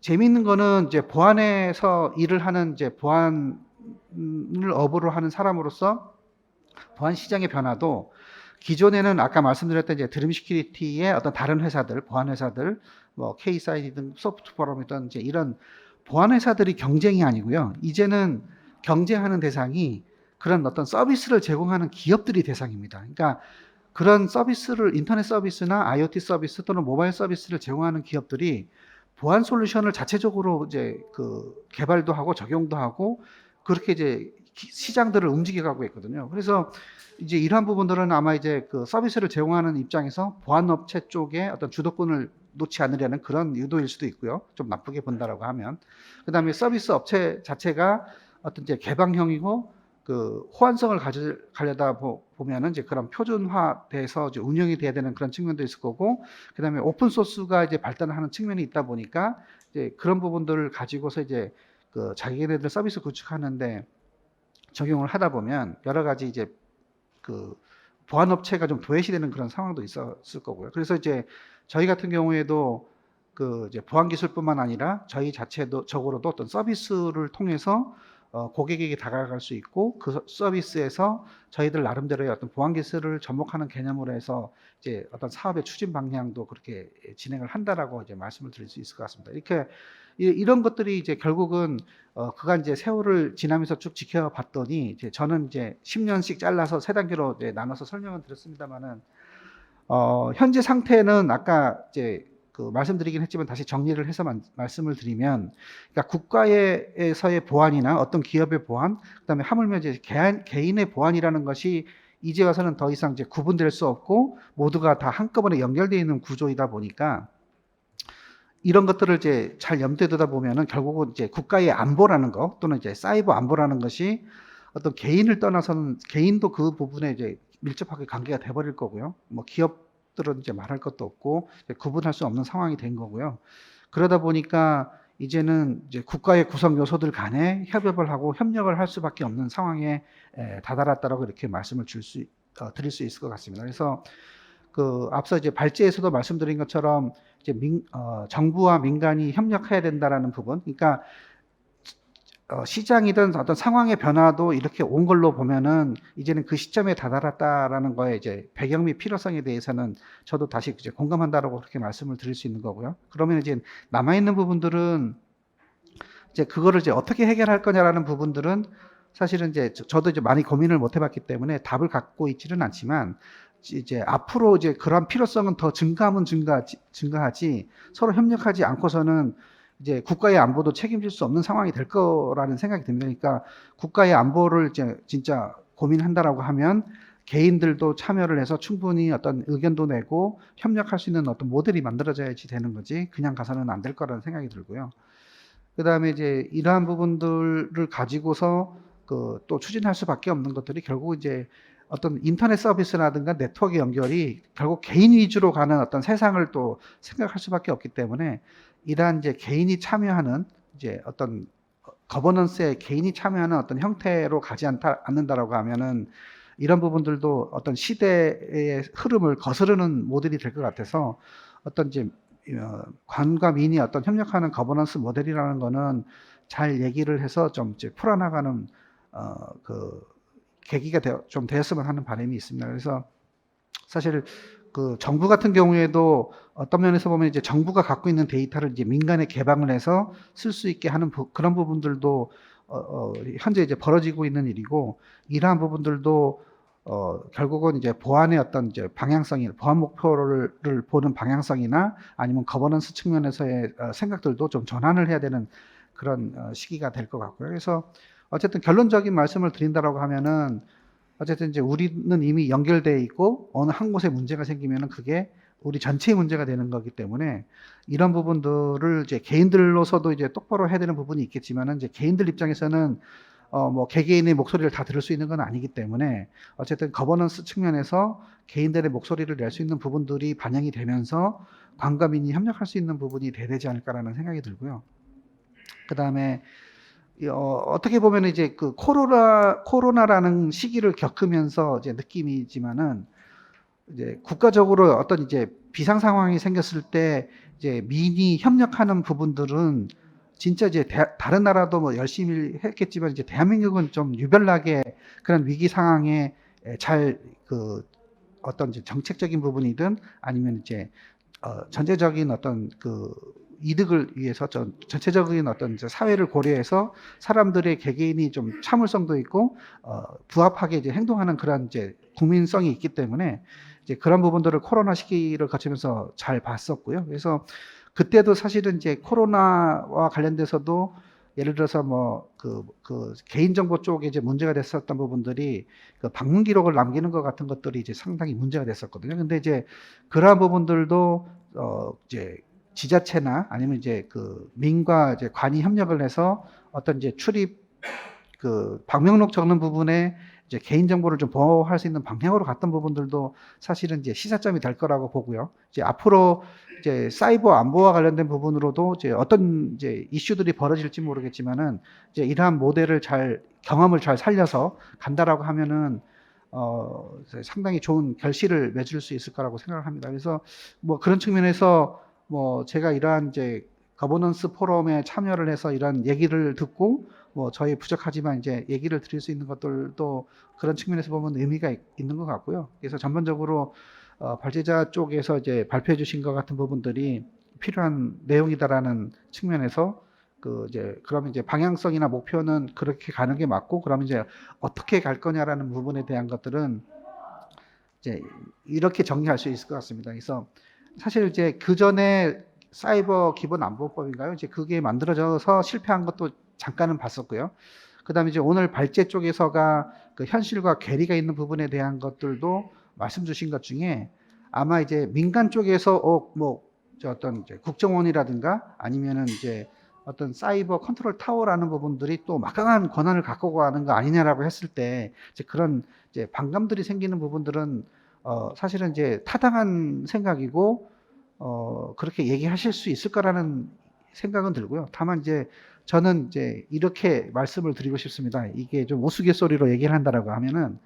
재미있는 거는 이제 보안에서 일을 하는 이제 보안을 업으로 하는 사람으로서 보안 시장의 변화도 기존에는 아까 말씀드렸던 이제 드림 시큐리티의 어떤 다른 회사들, 보안 회사들, 뭐 K사이드든 소프트포럼이든 이제 이런 보안 회사들이 경쟁이 아니고요. 이제는 경쟁하는 대상이 그런 어떤 서비스를 제공하는 기업들이 대상입니다. 그러니까 그런 서비스를 인터넷 서비스나 IoT 서비스 또는 모바일 서비스를 제공하는 기업들이 보안 솔루션을 자체적으로 이제 그 개발도 하고 적용도 하고 그렇게 이제 시장들을 움직여가고 있거든요. 그래서 이제 이러한 부분들은 아마 이제 그 서비스를 제공하는 입장에서 보안 업체 쪽에 어떤 주도권을 놓지 않으려는 그런 의도일 수도 있고요. 좀 나쁘게 본다라고 하면. 그다음에 서비스 업체 자체가 어떤 이제 개방형이고 그 호환성을 가져다 보면은 이제 그런 표준화돼서 이제 운영이 돼야 되는 그런 측면도 있을 거고, 그다음에 오픈 소스가 이제 발달하는 측면이 있다 보니까 이제 그런 부분들을 가지고서 이제 그 자기네들 서비스 구축하는데 적용을 하다 보면 여러 가지 이제 그 보안 업체가 좀 도외시되는 그런 상황도 있었을 거고요. 그래서 이제 저희 같은 경우에도 그 이제 보안 기술뿐만 아니라 저희 자체적으로도 어떤 서비스를 통해서 고객에게 다가갈 수 있고 그 서비스에서 저희들 나름대로의 어떤 보안 기술을 접목하는 개념으로 해서 이제 어떤 사업의 추진 방향도 그렇게 진행을 한다라고 이제 말씀을 드릴 수 있을 것 같습니다. 이렇게 이런 것들이 이제 결국은 그간 이제 세월을 지나면서 쭉 지켜봤더니 이제 저는 이제 10년씩 잘라서 세 단계로 이제 나눠서 설명을 드렸습니다만은 현재 상태는 아까 이제 그 말씀드리긴 했지만 다시 정리를 해서 말씀을 드리면, 그러니까 국가에서의 보안이나 어떤 기업의 보안, 그다음에 하물며 이제 개인의 보안이라는 것이 이제 와서는 더 이상 이제 구분될 수 없고 모두가 다 한꺼번에 연결되어 있는 구조이다 보니까 이런 것들을 이제 잘 염두에 두다 보면은 결국은 이제 국가의 안보라는 거 또는 이제 사이버 안보라는 것이 어떤 개인을 떠나서는 개인도 그 부분에 이제 밀접하게 관계가 돼버릴 거고요. 뭐 기업들은 이제 말할 것도 없고 구분할 수 없는 상황이 된 거고요. 그러다 보니까 이제는 이제 국가의 구성 요소들 간에 협업을 하고 협력을 할 수밖에 없는 상황에 다다랐다라고 이렇게 말씀을 드릴 수 있을 것 같습니다. 그래서 그 앞서 이제 발제에서도 말씀드린 것처럼 이제 정부와 민간이 협력해야 된다라는 부분, 그러니까 시장이든 어떤 상황의 변화도 이렇게 온 걸로 보면은 이제는 그 시점에 다다랐다라는 거에 이제 배경 및 필요성에 대해서는 저도 다시 이제 공감한다라고 그렇게 말씀을 드릴 수 있는 거고요. 그러면 이제 남아있는 부분들은 이제 그거를 이제 어떻게 해결할 거냐라는 부분들은 사실은 이제 저도 이제 많이 고민을 못 해봤기 때문에 답을 갖고 있지는 않지만 이제 앞으로 이제 그런 필요성은 더 증가하면 증가하지 서로 협력하지 않고서는 이제 국가의 안보도 책임질 수 없는 상황이 될 거라는 생각이 듭니다. 그러니까 국가의 안보를 이제 진짜 고민한다라고 하면 개인들도 참여를 해서 충분히 어떤 의견도 내고 협력할 수 있는 어떤 모델이 만들어져야지 되는 거지 그냥 가서는 안 될 거라는 생각이 들고요. 그 다음에 이제 이러한 부분들을 가지고서 그 또 추진할 수밖에 없는 것들이 결국 이제 어떤 인터넷 서비스라든가 네트워크 연결이 결국 개인 위주로 가는 어떤 세상을 또 생각할 수밖에 없기 때문에 이러한 이제 개인이 참여하는 이제 어떤 거버넌스에 개인이 참여하는 어떤 형태로 가지 않는다라고 하면은 이런 부분들도 어떤 시대의 흐름을 거스르는 모델이 될 것 같아서 어떤 이제 관과 민이 어떤 협력하는 거버넌스 모델이라는 거는 잘 얘기를 해서 좀 이제 풀어나가는 그 계기가 좀 되었으면 하는 바람이 있습니다. 그래서 사실 그 정부 같은 경우에도 어떤 면에서 보면 이제 정부가 갖고 있는 데이터를 이제 민간에 개방을 해서 쓸 수 있게 하는 그런 부분들도 현재 이제 벌어지고 있는 일이고 이러한 부분들도 결국은 이제 보안의 어떤 이제 방향성이 보안 목표를 보는 방향성이나 아니면 거버넌스 측면에서의 생각들도 좀 전환을 해야 되는 그런 시기가 될 것 같고요. 그래서 어쨌든 결론적인 말씀을 드린다라고 하면은 어쨌든 이제 우리는 이미 연결되어 있고 어느 한 곳에 문제가 생기면은 그게 우리 전체의 문제가 되는 거기 때문에 이런 부분들을 이제 개인들로서도 이제 똑바로 해야 되는 부분이 있겠지만은 이제 개인들 입장에서는 뭐 개개인의 목소리를 다 들을 수 있는 건 아니기 때문에 어쨌든 거버넌스 측면에서 개인들의 목소리를 낼 수 있는 부분들이 반영이 되면서 관과 민이 협력할 수 있는 부분이 돼야 되지 않을까라는 생각이 들고요. 그 다음에 어떻게 보면 이제 그 코로나라는 시기를 겪으면서 이제 느낌이지만은 이제 국가적으로 어떤 이제 비상 상황이 생겼을 때 이제 민이 협력하는 부분들은 진짜 이제 다른 나라도 뭐 열심히 했겠지만 이제 대한민국은 좀 유별나게 그런 위기 상황에 잘 그 어떤 이제 정책적인 부분이든 아니면 이제 전체적인 어떤 그 이득을 위해서 전체적인 어떤 이제 사회를 고려해서 사람들의 개개인이 좀 참을성도 있고 부합하게 이제 행동하는 그런 이제 국민성이 있기 때문에 이제 그런 부분들을 코로나 시기를 거치면서 잘 봤었고요. 그래서 그때도 사실은 이제 코로나와 관련돼서도 예를 들어서 뭐 그 개인정보 쪽에 이제 문제가 됐었던 부분들이 그 방문 기록을 남기는 것 같은 것들이 이제 상당히 문제가 됐었거든요. 근데 이제 그러한 부분들도 이제 지자체나 아니면 이제 그 민과 이제 관이 협력을 해서 어떤 이제 출입 그 방명록 적는 부분에 이제 개인정보를 좀 보호할 수 있는 방향으로 갔던 부분들도 사실은 이제 시사점이 될 거라고 보고요. 이제 앞으로 이제 사이버 안보와 관련된 부분으로도 이제 어떤 이제 이슈들이 벌어질지 모르겠지만은 이제 이러한 모델을 경험을 잘 살려서 간다라고 하면은 상당히 좋은 결실을 맺을 수 있을 거라고 생각을 합니다. 그래서 뭐 그런 측면에서 뭐 제가 이러한 이제 거버넌스 포럼에 참여를 해서 이런 얘기를 듣고 뭐 저희 부족하지만 이제 얘기를 드릴 수 있는 것들도 그런 측면에서 보면 의미가 있는 것 같고요. 그래서 전반적으로 발제자 쪽에서 이제 발표해 주신 것 같은 부분들이 필요한 내용이다라는 측면에서 그러면 이제 방향성이나 목표는 그렇게 가는 게 맞고 그러면 이제 어떻게 갈 거냐라는 부분에 대한 것들은 이제 이렇게 정리할 수 있을 것 같습니다. 그래서 사실 이제 그 전에 사이버 기본 안보법인가요? 이제 그게 만들어져서 실패한 것도 잠깐은 봤었고요. 그다음에 이제 오늘 발제 쪽에서가 그 현실과 괴리가 있는 부분에 대한 것들도 말씀 주신 것 중에 아마 이제 민간 쪽에서 어떤 이제 국정원이라든가 아니면은 이제 어떤 사이버 컨트롤 타워라는 부분들이 또 막강한 권한을 갖고 가는 거 아니냐라고 했을 때 이제 그런 이제 반감들이 생기는 부분들은 사실은 이제 타당한 생각이고 그렇게 얘기하실 수 있을 거라는 생각은 들고요. 다만 이제 저는 이제 이렇게 말씀을 드리고 싶습니다. 이게 좀 우스갯소리로 얘기를 한다라고 하면은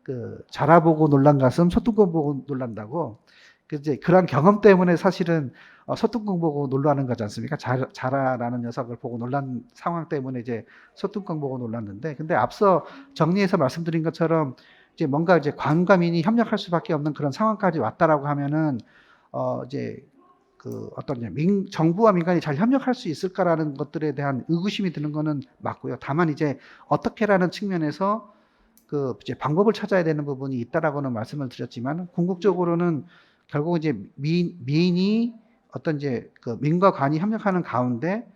그 자라보고 놀란 가슴 소뚜껑 보고 놀란다고 이제 그런 경험 때문에 사실은 소뚜껑 보고 놀라는 거지 않습니까? 자라라는 녀석을 보고 놀란 상황 때문에 이제 소뚜껑 보고 놀랐는데, 근데 앞서 정리해서 말씀드린 것처럼 이제 뭔가 이제 관과 민이 협력할 수밖에 없는 그런 상황까지 왔다라고 하면은 이제 그 어떤 정부와 민간이 잘 협력할 수 있을까라는 것들에 대한 의구심이 드는 거는 맞고요. 다만 이제 어떻게라는 측면에서 그 이제 방법을 찾아야 되는 부분이 있다라고는 말씀을 드렸지만, 궁극적으로는 결국 이제 민이 어떤 이제 그 민과 관이 협력하는 가운데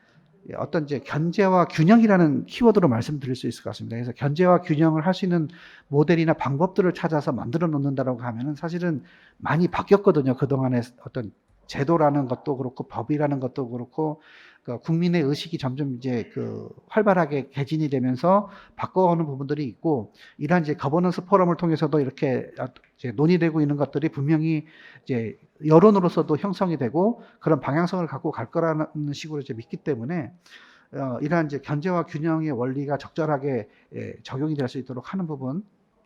어떤 이제 견제와 균형이라는 키워드로 말씀드릴 수 있을 것 같습니다. 그래서 견제와 균형을 할 수 있는 모델이나 방법들을 찾아서 만들어 놓는다라고 하면은 사실은 많이 바뀌었거든요. 그동안의 어떤 제도라는 것도 그렇고 법이라는 것도 그렇고 그 국민의 의식이 점점 이제 그 활발하게 개진이 되면서 바꿔오는 부분들이 있고, 이러한 이제 거버넌스 포럼을 통해서도 이렇게 이제 논의되고 있는 것들이 분명히 이제 여론으로서도 형성이 되고 그런 방향성을 갖고 갈 거라는 식으로 이제 믿기 때문에 이러한 이제 견제와 균형의 원리가 적절하게 적용이 될 수 있도록 하는 부분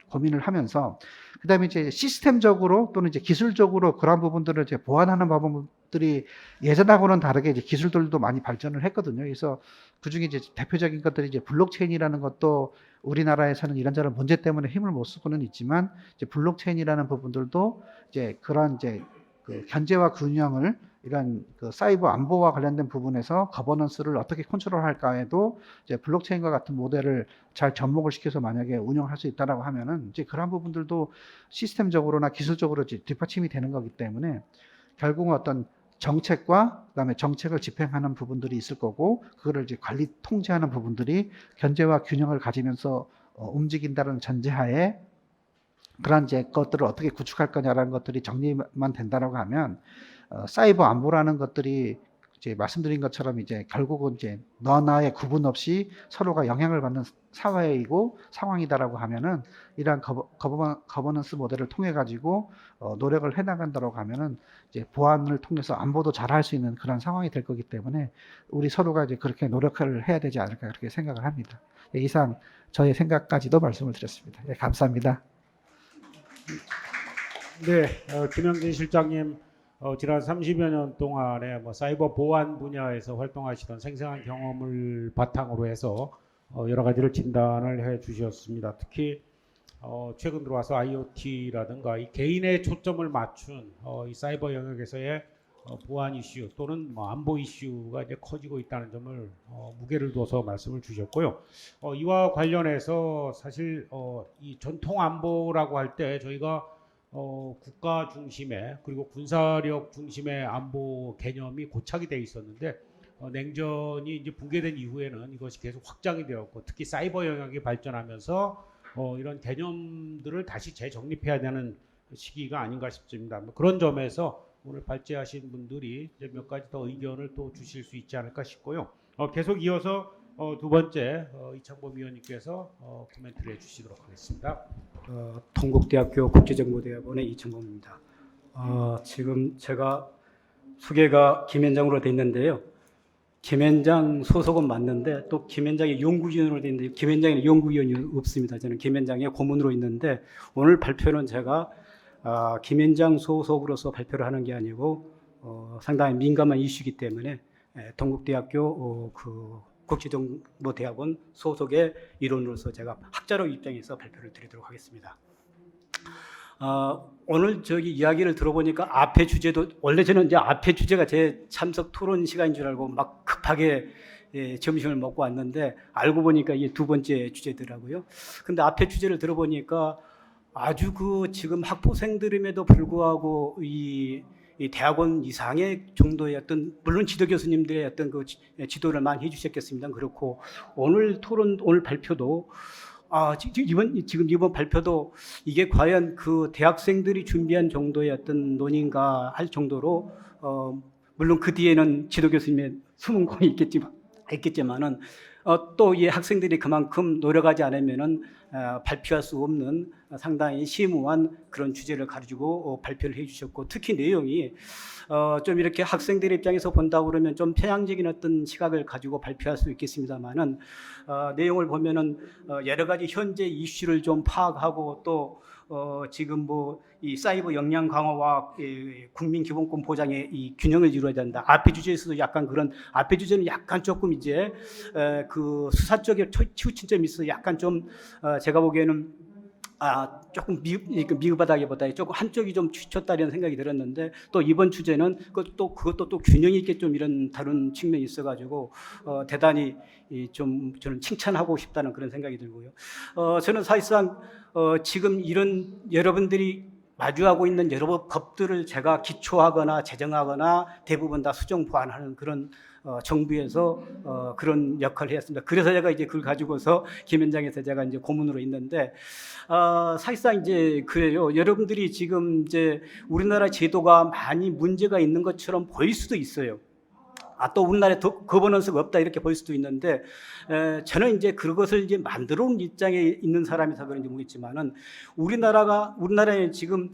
고민을 하면서, 그다음에 이제 시스템적으로 또는 이제 기술적으로 그런 부분들을 이제 보완하는 방법들이 예전하고는 다르게 이제 기술들도 많이 발전을 했거든요. 그래서 그 중에 이제 대표적인 것들이 이제 블록체인이라는 것도 우리나라에서는 이런저런 문제 때문에 힘을 못 쓰고는 있지만, 이제 블록체인이라는 부분들도 이제 그런 이제 그 견제와 균형을 이런 그 사이버 안보와 관련된 부분에서 거버넌스를 어떻게 컨트롤할까에도 이제 블록체인과 같은 모델을 잘 접목을 시켜서 만약에 운영할 수 있다라고 하면은 이제 그런 부분들도 시스템적으로나 기술적으로 이제 뒷받침이 되는 거기 때문에 결국은 어떤 정책과 그다음에 정책을 집행하는 부분들이 있을 거고, 그거를 이제 관리 통제하는 부분들이 견제와 균형을 가지면서 움직인다는 전제하에 그런 이제 것들을 어떻게 구축할 거냐라는 것들이 정리만 된다라고 하면 사이버 안보라는 것들이 이제 말씀드린 것처럼 이제 결국은 이제 너나의 구분 없이 서로가 영향을 받는 사회이고 상황이다라고 하면은 이러한 거버넌스 모델을 통해 가지고 노력을 해 나간다라고 하면은 이제 보안을 통해서 안보도 잘 할 수 있는 그런 상황이 될 거기 때문에 우리 서로가 이제 그렇게 노력을 해야 되지 않을까 그렇게 생각을 합니다. 이상 저의 생각까지도 말씀을 드렸습니다. 예, 감사합니다. 네, 김영진 실장님 지난 30여 년 동안에 뭐 사이버 보안 분야에서 활동하시던 생생한 경험을 바탕으로 해서 여러 가지를 진단을 해 주셨습니다. 특히 최근 들어와서 IoT라든가 이 개인의 초점을 맞춘 이 사이버 영역에서의 보안 이슈 또는 뭐 안보 이슈가 이제 커지고 있다는 점을 무게를 둬서 말씀을 주셨고요. 이와 관련해서 사실 이 전통 안보라고 할 때 저희가 국가 중심의 그리고 군사력 중심의 안보 개념이 고착이 돼 있었는데 냉전이 이제 붕괴된 이후에는 이것이 계속 확장이 되었고, 특히 사이버 영역이 발전하면서 이런 개념들을 다시 재정립해야 되는 시기가 아닌가 싶습니다. 뭐 그런 점에서 오늘 발제하신 분들이 이제 몇 가지 더 의견을 또 주실 수 있지 않을까 싶고요. 계속 이어서 두 번째 이창범 위원님께서 코멘트를 해주시도록 하겠습니다. 동국대학교 국제정보대학원의 이창범입니다. 지금 제가 소개가 김현장으로 돼 있는데요. 김현장 소속은 맞는데 또 김현장의 연구위원으로 돼 있는데 김현장에는 연구위원이 없습니다. 저는 김현장의 고문으로 있는데 오늘 발표는 제가 김현장 소속으로서 발표를 하는 게 아니고 상당히 민감한 이슈이기 때문에 동국대학교 국제정보대학원 소속의 일원으로서 제가 학자로 입장해서 발표를 드리도록 하겠습니다. 오늘 저기 이야기를 들어보니까 앞에 주제도 원래 저는 이제 앞에 주제가 제 참석 토론 시간인 줄 알고 막 급하게 점심을 먹고 왔는데 알고 보니까 이게 두 번째 주제더라고요. 근데 앞에 주제를 들어보니까 아주 지금 학부생들임에도 불구하고 이 대학원 이상의 정도의 어떤 물론 지도 교수님들의 어떤 지도를 많이 해주셨겠습니다. 그렇고 오늘 발표도 이번 발표도 이게 과연 그 대학생들이 준비한 정도의 어떤 논의인가 할 정도로 물론 그 뒤에는 지도 교수님의 숨은 공이 있겠지만은 또 이 학생들이 그만큼 노력하지 않으면은 발표할 수 없는 상당히 심오한 그런 주제를 가지고 발표를 해주셨고, 특히 내용이 좀 이렇게 학생들 입장에서 본다 그러면 좀 편향적인 어떤 시각을 가지고 발표할 수 있겠습니다만은 내용을 보면은 여러 가지 현재 이슈를 좀 파악하고 또 지금 뭐 이 사이버 역량 강화와 국민 기본권 보장의 이 균형을 이루어야 된다. 앞에 주제에서도 약간 그런 앞에 주제는 약간 조금 이제 그 수사 쪽에 치우친 점이 있어 약간 좀 제가 보기에는 조금 미흡하다기보다 조금 한쪽이 좀 치쳤다는 생각이 들었는데 또 이번 주제는 그것도 또 균형 있게 좀 이런 다른 측면이 있어가지고 대단히 좀 저는 칭찬하고 싶다는 그런 생각이 들고요. 저는 사실상 지금 이런 여러분들이 마주하고 있는 여러 법들을 제가 기초하거나 제정하거나 대부분 다 수정 보완하는 그런 정부에서 그런 역할을 했습니다. 그래서 제가 이제 그걸 가지고서 김현장에서 제가 이제 고문으로 있는데 사실상 이제 그래요. 여러분들이 지금 이제 우리나라 제도가 많이 문제가 있는 것처럼 보일 수도 있어요. 또 우리나라에 거버넌스가 없다 이렇게 볼 수도 있는데 저는 이제 그것을 이제 만들어 온 입장에 있는 사람이서 그런지 모르겠지만은 우리나라에 지금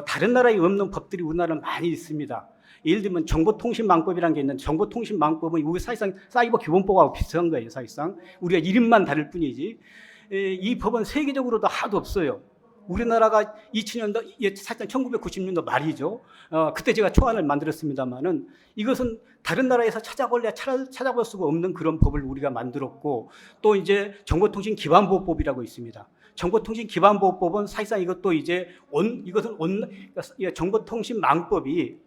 다른 나라에 없는 법들이 우리나라는 많이 있습니다. 예를 들면 정보통신망법이라는 게 있는데 정보통신망법은 우리 사실상 사이버 기본법하고 비슷한 거예요. 사실상 우리가 이름만 다를 뿐이지 이 법은 세계적으로도 하나도 없어요. 우리나라가 2000년도 사실상 1990년도 말이죠. 그때 제가 초안을 만들었습니다만은 이것은 다른 나라에서 찾아볼 수가 없는 그런 법을 우리가 만들었고 또 이제 정보통신기반보호법이라고 있습니다. 정보통신기반보호법은 사실상 이것도 이제 정보통신망법이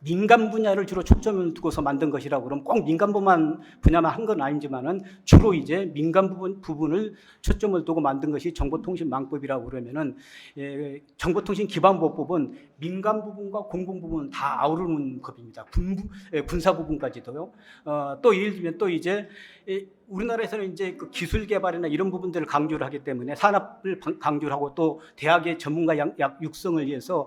민간 분야를 주로 초점을 두고서 만든 것이라고 그러면 꼭 민간 분야만 한 건 아니지만은 주로 이제 민간 부분을 초점을 두고 만든 것이 정보통신망법이라고 그러면은 정보통신기반보호법은 민간 부분과 공공 부분 다 아우르는 법입니다. 군사 부분까지도요. 또 예를 들면 또 이제 우리나라에서는 이제 그 기술 개발이나 이런 부분들을 강조를 하기 때문에 산업을 강조를 하고 또 대학의 전문가 육성을 위해서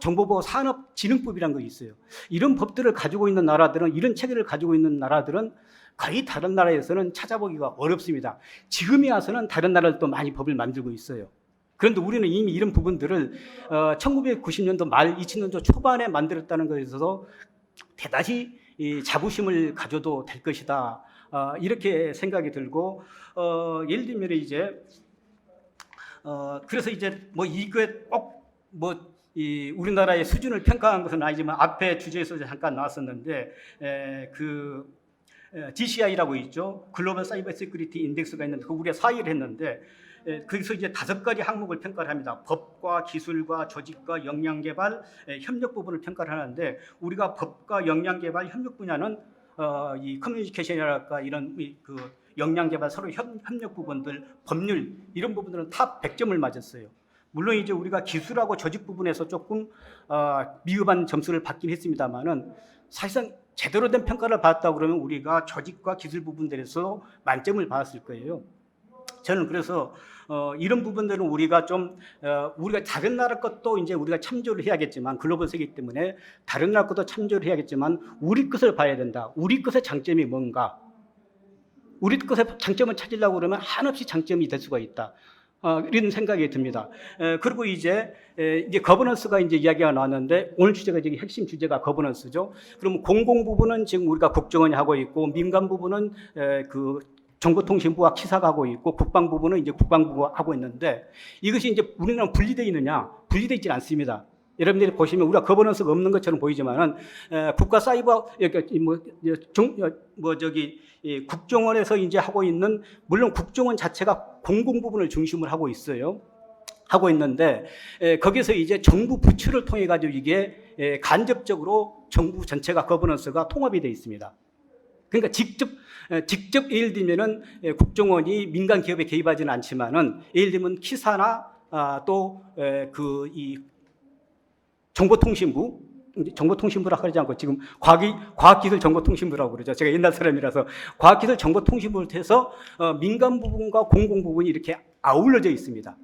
정보보호 산업진흥법이라는 게 있어요. 이런 법들을 가지고 있는 나라들은 이런 체계를 가지고 있는 나라들은 거의 다른 나라에서는 찾아보기가 어렵습니다. 지금에 와서는 다른 나라들도 많이 법을 만들고 있어요. 그런데 우리는 이미 이런 부분들을 1990년도 말 2000년도 초반에 만들었다는 것에 있어서 대단히 자부심을 가져도 될 것이다. 이렇게 생각이 들고 예를 들면 이제 그래서 이제 뭐 이게 꼭 뭐 이 우리나라의 수준을 평가한 것은 아니지만 앞에 주제에서 잠깐 나왔었는데 그 GCI라고 있죠. 글로벌 사이버 세큐리티 인덱스가 있는데 그 우리가 4위를 했는데 거기서 이제 5가지 항목을 평가를 합니다. 법과 기술과 조직과 역량 개발, 협력 부분을 평가를 하는데 우리가 법과 역량 개발, 협력 분야는 이 커뮤니케이션이랄까 이런 그 역량 개발 서로 협력 부분들, 법률 이런 부분들은 탑 100점을 맞았어요. 물론 이제 우리가 기술하고 조직 부분에서 조금 미흡한 점수를 받긴 했습니다만은 사실상 제대로 된 평가를 받았다 그러면 우리가 조직과 기술 부분들에서 만점을 받았을 거예요. 저는 그래서 이런 부분들은 우리가 좀 우리가 다른 나라 것도 이제 우리가 참조를 해야겠지만 글로벌 세계이기 때문에 다른 나라 것도 참조를 해야겠지만 우리 것을 봐야 된다. 우리 것의 장점이 뭔가? 우리 것의 장점을 찾으려고 그러면 한없이 장점이 될 수가 있다. 이런 생각이 듭니다. 그리고 이제 거버넌스가 이제 이야기가 나왔는데 오늘 주제가 지금 핵심 주제가 거버넌스죠. 그럼 공공 부분은 지금 우리가 국정원이 하고 있고 민간 부분은 그 정보통신부가 키사가 하고 있고 국방 부분은 이제 국방부가 하고 있는데 이것이 이제 우리나라는 분리되어 있느냐? 분리되어 있지 않습니다. 여러분들이 보시면 우리가 거버넌스가 없는 것처럼 보이지만은 국가 사이버 국정원에서 이제 하고 있는 물론 국정원 자체가 공공 부분을 중심으로 하고 있어요. 하고 있는데 거기서 이제 정부 부처를 통해 가지고 이게 간접적으로 정부 전체가 거버넌스가 통합이 되어 있습니다. 그러니까 직접 예를 들면은 국정원이 민간 기업에 개입하지는 않지만은 예를 들면 키사나 또 그 이 정보통신부라고 하지 않고 지금 과학기술정보통신부라고 그러죠. 제가 옛날 사람이라서 과학기술정보통신부를 해서 민간 부분과 공공 부분이 이렇게 아울러져 있습니다.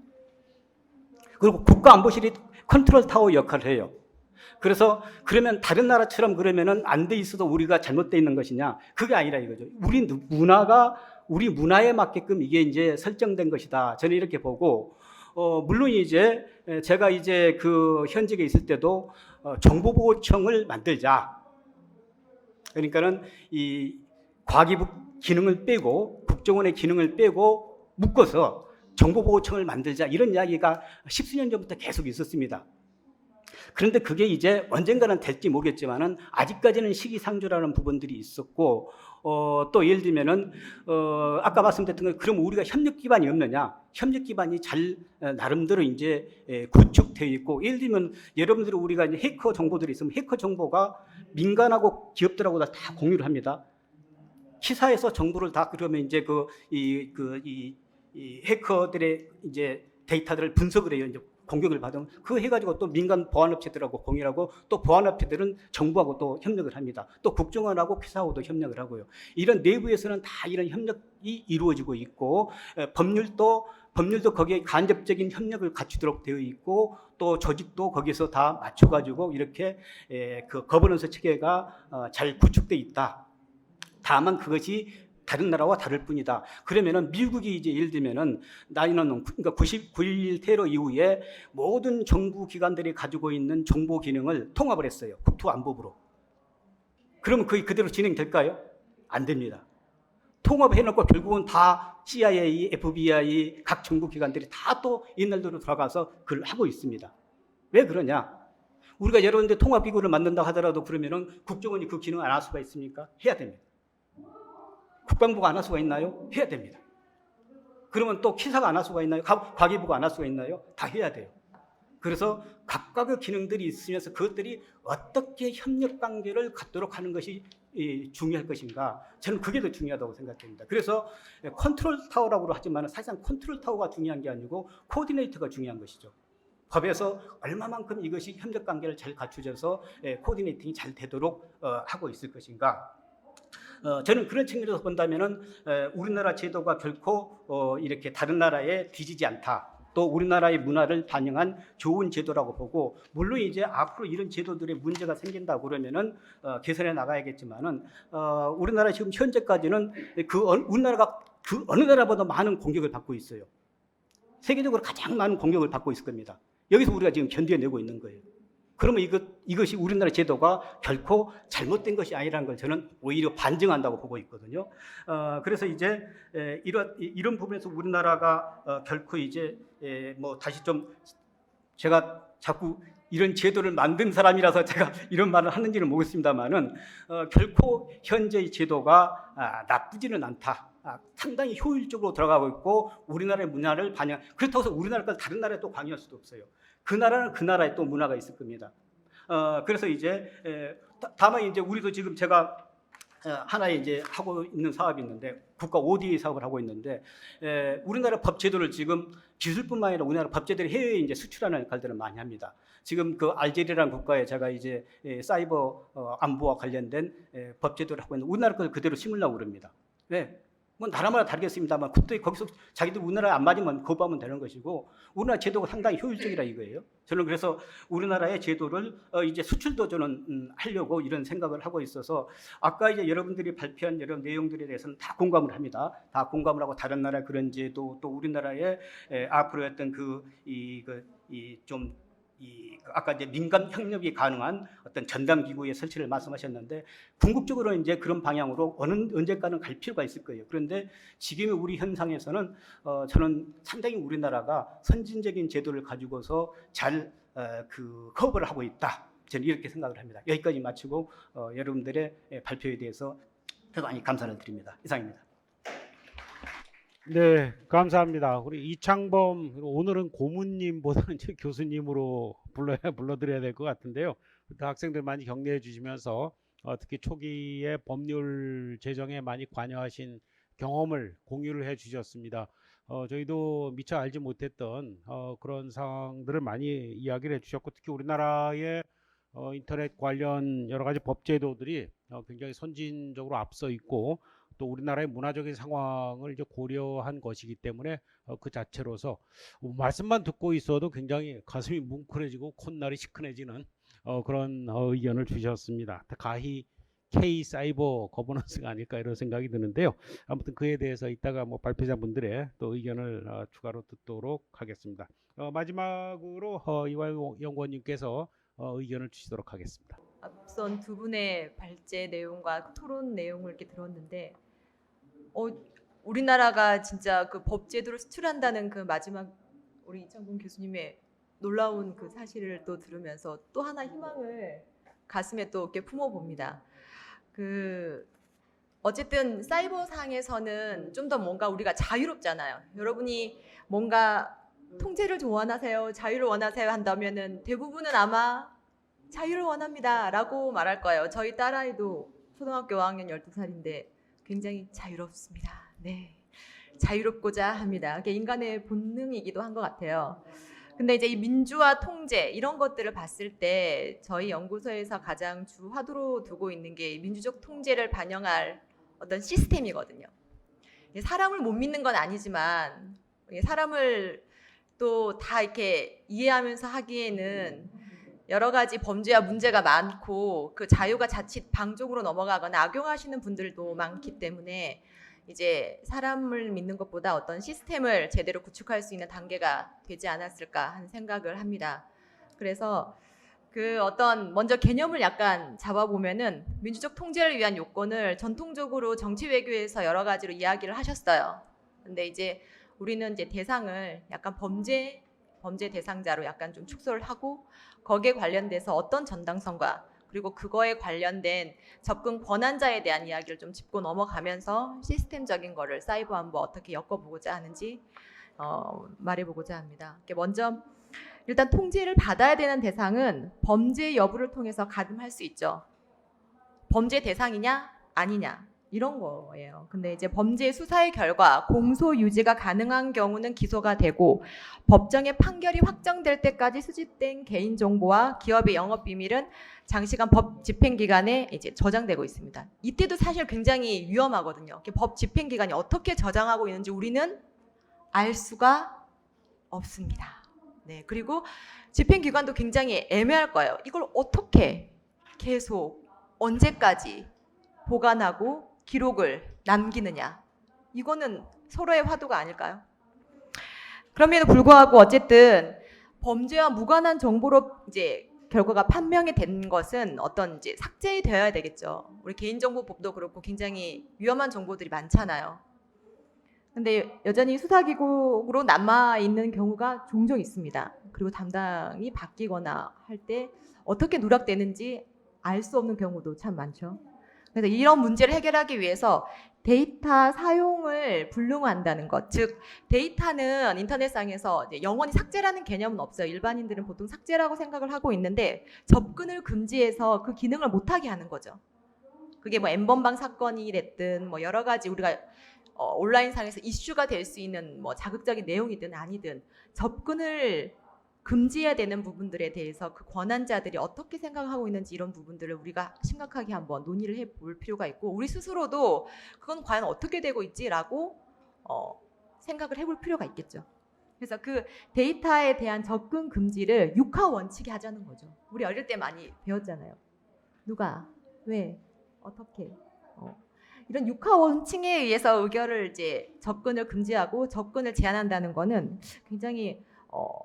그리고 국가안보실이 컨트롤 타워 역할을 해요. 그래서 그러면 다른 나라처럼 그러면은 안 돼 있어도 우리가 잘못되어 있는 것이냐? 그게 아니라 이거죠. 우리 문화에 맞게끔 이게 이제 설정된 것이다. 저는 이렇게 보고 물론 이제 제가 이제 그 현직에 있을 때도 정보보호청을 만들자. 그러니까는 이 과기부 기능을 빼고 국정원의 기능을 빼고 묶어서 정보보호청을 만들자 이런 이야기가 십수년 전부터 계속 있었습니다. 그런데 그게 이제 언젠가는 될지 모르겠지만은 아직까지는 시기상조라는 부분들이 있었고, 또 예를 들면은 아까 말씀드렸던 거, 그럼 우리가 협력 기반이 없느냐? 협력 기반이 잘 나름대로 이제 구축되어 있고, 예를 들면 여러분들이 우리가 이제 해커 정보들이 있으면 해커 정보가 민간하고 기업들하고 다 공유를 합니다. 기사에서 정보를 다 그러면 이제 이 해커들의 이제 데이터들을 분석을 해요. 이제 공격을 받으면 그 해가지고 또 민간 보안업체들하고 공유하고, 또 보안업체들은 정부하고 또 협력을 합니다. 또 국정원하고 기사하고도 협력을 하고요. 이런 내부에서는 다 이런 협력이 이루어지고 있고, 법률도 거기에 간접적인 협력을 갖추도록 되어 있고, 또 조직도 거기서 다 맞춰가지고 이렇게 그 거버넌스 체계가 잘 구축돼 있다. 다만 그것이 다른 나라와 다를 뿐이다. 그러면은 미국이 이제 예를 들면은 그러니까 9.11 테러 이후에 모든 정부 기관들이 가지고 있는 정보 기능을 통합을 했어요. 국토안보부로. 그러면 그게 그대로 진행될까요? 안 됩니다. 통합해놓고 결국은 다 CIA, FBI, 각 정부 기관들이 다 또 옛날대로 돌아가서 그걸 하고 있습니다. 왜 그러냐? 우리가 여러 군데 통합기구를 만든다 하더라도 그러면은 국정원이 그 기능을 안 할 수가 있습니까? 해야 됩니다. 국방부가 안 할 수가 있나요? 해야 됩니다. 그러면 또 기사가 안 할 수가 있나요? 과기부가 안 할 수가 있나요? 다 해야 돼요. 그래서 각각의 기능들이 있으면서 그것들이 어떻게 협력 관계를 갖도록 하는 것이 중요할 것인가, 저는 그게 더 중요하다고 생각합니다. 그래서 컨트롤 타워라고 하지만 사실상 컨트롤 타워가 중요한 게 아니고 코디네이터가 중요한 것이죠. 법에서 얼마만큼 이것이 협력 관계를 잘 갖추어서 코디네이팅이 잘 되도록 하고 있을 것인가. 저는 그런 측면에서 본다면은 우리나라 제도가 결코 이렇게 다른 나라에 뒤지지 않다. 또 우리나라의 문화를 반영한 좋은 제도라고 보고, 물론 이제 앞으로 이런 제도들의 문제가 생긴다고 그러면은 개선해 나가야겠지만은 우리나라 지금 현재까지는 우리나라가 그 어느 나라보다 많은 공격을 받고 있어요. 세계적으로 가장 많은 공격을 받고 있을 겁니다. 여기서 우리가 지금 견뎌내고 있는 거예요. 그러면 이것이 우리나라 제도가 결코 잘못된 것이 아니라는 걸 저는 오히려 반증한다고 보고 있거든요. 그래서 이제 이런 부분에서 우리나라가 결코 이제 뭐 다시 좀, 제가 자꾸 이런 제도를 만든 사람이라서 제가 이런 말을 하는지는 모르겠습니다만은 결코 현재의 제도가 나쁘지는 않다. 상당히 효율적으로 들어가고 있고 우리나라의 문화를 반영. 그렇다고 해서 우리나라 걸 다른 나라에 또 강요할 수도 없어요. 그 나라는 그 나라의 또 문화가 있을 겁니다. 그래서 이제 다만 이제 우리도 지금 제가 하나의 이제 하고 있는 사업이 있는데, 국가 ODA 사업을 하고 있는데, 우리나라 법 제도를 지금 기술뿐만 아니라 우리나라 법 제도를 해외에 이제 수출하는 역할들을 많이 합니다. 지금 그 알제리라는 국가에 제가 이제 사이버 안보와 관련된 법 제도를 하고 있는데, 우리나라 걸 그대로 심으려고 그럽니다. 왜? 뭐 나라마다 다르겠습니다만 그때 거기서 자기들 우리나라에 안 맞으면 거부하면 되는 것이고, 우리나라 제도가 상당히 효율적이라 이거예요. 저는 그래서 우리나라의 제도를 이제 수출도 저는 하려고 이런 생각을 하고 있어서, 아까 이제 여러분들이 발표한 여러 내용들에 대해서는 다 공감을 합니다. 다 공감을 하고 다른 나라의 그런 제도, 또 우리나라의 앞으로 했던 아까 이제 민간 협력이 가능한 어떤 전담 기구의 설치를 말씀하셨는데, 궁극적으로 이제 그런 방향으로 언젠가는 갈 필요가 있을 거예요. 그런데 지금의 우리 현상에서는 저는 상당히 우리나라가 선진적인 제도를 가지고서 잘 커버를 하고 있다. 저는 이렇게 생각을 합니다. 여기까지 마치고 여러분들의 발표에 대해서 대단히 감사를 드립니다. 이상입니다. 네, 감사합니다. 우리 이창범, 오늘은 고문님보다는 이제 교수님으로 불러드려야 될 것 같은데요. 학생들 많이 격려해 주시면서 특히 초기에 법률 제정에 많이 관여하신 경험을 공유를 해 주셨습니다. 저희도 미처 알지 못했던 그런 상황들을 많이 이야기를 해 주셨고, 특히 우리나라의 인터넷 관련 여러 가지 법 제도들이 굉장히 선진적으로 앞서 있고, 또 우리나라의 문화적인 상황을 이제 고려한 것이기 때문에 그 자체로서 말씀만 듣고 있어도 굉장히 가슴이 뭉클해지고 콧날이 시큰해지는 그런 의견을 주셨습니다. 가히 K 사이버 거버넌스가 아닐까 이런 생각이 드는데요. 아무튼 그에 대해서 이따가 뭐 발표자분들의 또 의견을 추가로 듣도록 하겠습니다. 마지막으로 이화영 연구원님께서 의견을 주시도록 하겠습니다. 앞선 두 분의 발제 내용과 토론 내용을 이렇게 들었는데 우리나라가 진짜 그 법제도를 수출한다는 그 마지막 우리 이창동 교수님의 놀라운 그 사실을 또 들으면서 또 하나 희망을 가슴에 또 이렇게 품어봅니다. 그 어쨌든 사이버상에서는 좀 더 뭔가 우리가 자유롭잖아요. 여러분이 뭔가 통제를 원하세요, 자유를 원하세요 한다면은 대부분은 아마 자유를 원합니다라고 말할 거예요. 저희 딸아이도 초등학교 5학년 12살인데 굉장히 자유롭습니다. 네, 자유롭고자 합니다. 그게 인간의 본능이기도 한 것 같아요. 근데 이제 이 민주화 통제 이런 것들을 봤을 때 저희 연구소에서 가장 주 화두로 두고 있는 게 민주적 통제를 반영할 어떤 시스템이거든요. 사람을 못 믿는 건 아니지만 사람을 또 다 이렇게 이해하면서 하기에는 여러 가지 범죄와 문제가 많고 그 자유가 자칫 방종으로 넘어가거나 악용하시는 분들도 많기 때문에 이제 사람을 믿는 것보다 어떤 시스템을 제대로 구축할 수 있는 단계가 되지 않았을까 하는 생각을 합니다. 그래서 그 어떤 먼저 개념을 약간 잡아보면은 민주적 통제를 위한 요건을 전통적으로 정치 외교에서 여러 가지로 이야기를 하셨어요. 근데 이제 우리는 이제 대상을 약간 범죄 대상자로 약간 좀 축소를 하고 거기에 관련돼서 어떤 전당성과 그리고 그거에 관련된 접근 권한자에 대한 이야기를 좀 짚고 넘어가면서 시스템적인 거를 사이버 안보 어떻게 엮어보고자 하는지 말해보고자 합니다. 먼저 일단 통제를 받아야 되는 대상은 범죄 여부를 통해서 가늠할 수 있죠. 범죄 대상이냐 아니냐 이런 거예요. 근데 이제 범죄 수사의 결과 공소 유지가 가능한 경우는 기소가 되고 법정의 판결이 확정될 때까지 수집된 개인 정보와 기업의 영업 비밀은 장시간 법 집행 기간에 이제 저장되고 있습니다. 이때도 사실 굉장히 위험하거든요. 법 집행 기간이 어떻게 저장하고 있는지 우리는 알 수가 없습니다. 네, 그리고 집행 기간도 굉장히 애매할 거예요. 이걸 어떻게 계속 언제까지 보관하고 기록을 남기느냐. 이거는 서로의 화두가 아닐까요? 그럼에도 불구하고 어쨌든 범죄와 무관한 정보로 이제 결과가 판명이 된 것은 어떤 이제 삭제되어야 되겠죠. 우리 개인정보법도 그렇고 굉장히 위험한 정보들이 많잖아요. 근데 여전히 수사기록으로 남아있는 경우가 종종 있습니다. 그리고 담당이 바뀌거나 할 때 어떻게 누락되는지 알 수 없는 경우도 참 많죠. 그래서 이런 문제를 해결하기 위해서 데이터 사용을 불능화한다는 것, 즉 데이터는 인터넷상에서 이제 영원히 삭제라는 개념은 없어요. 일반인들은 보통 삭제라고 생각을 하고 있는데 접근을 금지해서 그 기능을 못하게 하는 거죠. 그게 뭐 N번방 사건이 됐든 뭐 여러 가지 우리가 온라인상에서 이슈가 될 수 있는 뭐 자극적인 내용이든 아니든 접근을 금지해야 되는 부분들에 대해서 그 권한자들이 어떻게 생각하고 있는지 이런 부분들을 우리가 심각하게 한번 논의를 해볼 필요가 있고 우리 스스로도 그건 과연 어떻게 되고 있지라고 생각을 해볼 필요가 있겠죠. 그래서 그 데이터에 대한 접근 금지를 6하 원칙이 하자는 거죠. 우리 어릴 때 많이 배웠잖아요. 누가, 왜, 어떻게 이런 6하 원칙에 의해서 의결을 이제 접근을 금지하고 접근을 제한한다는 거는 굉장히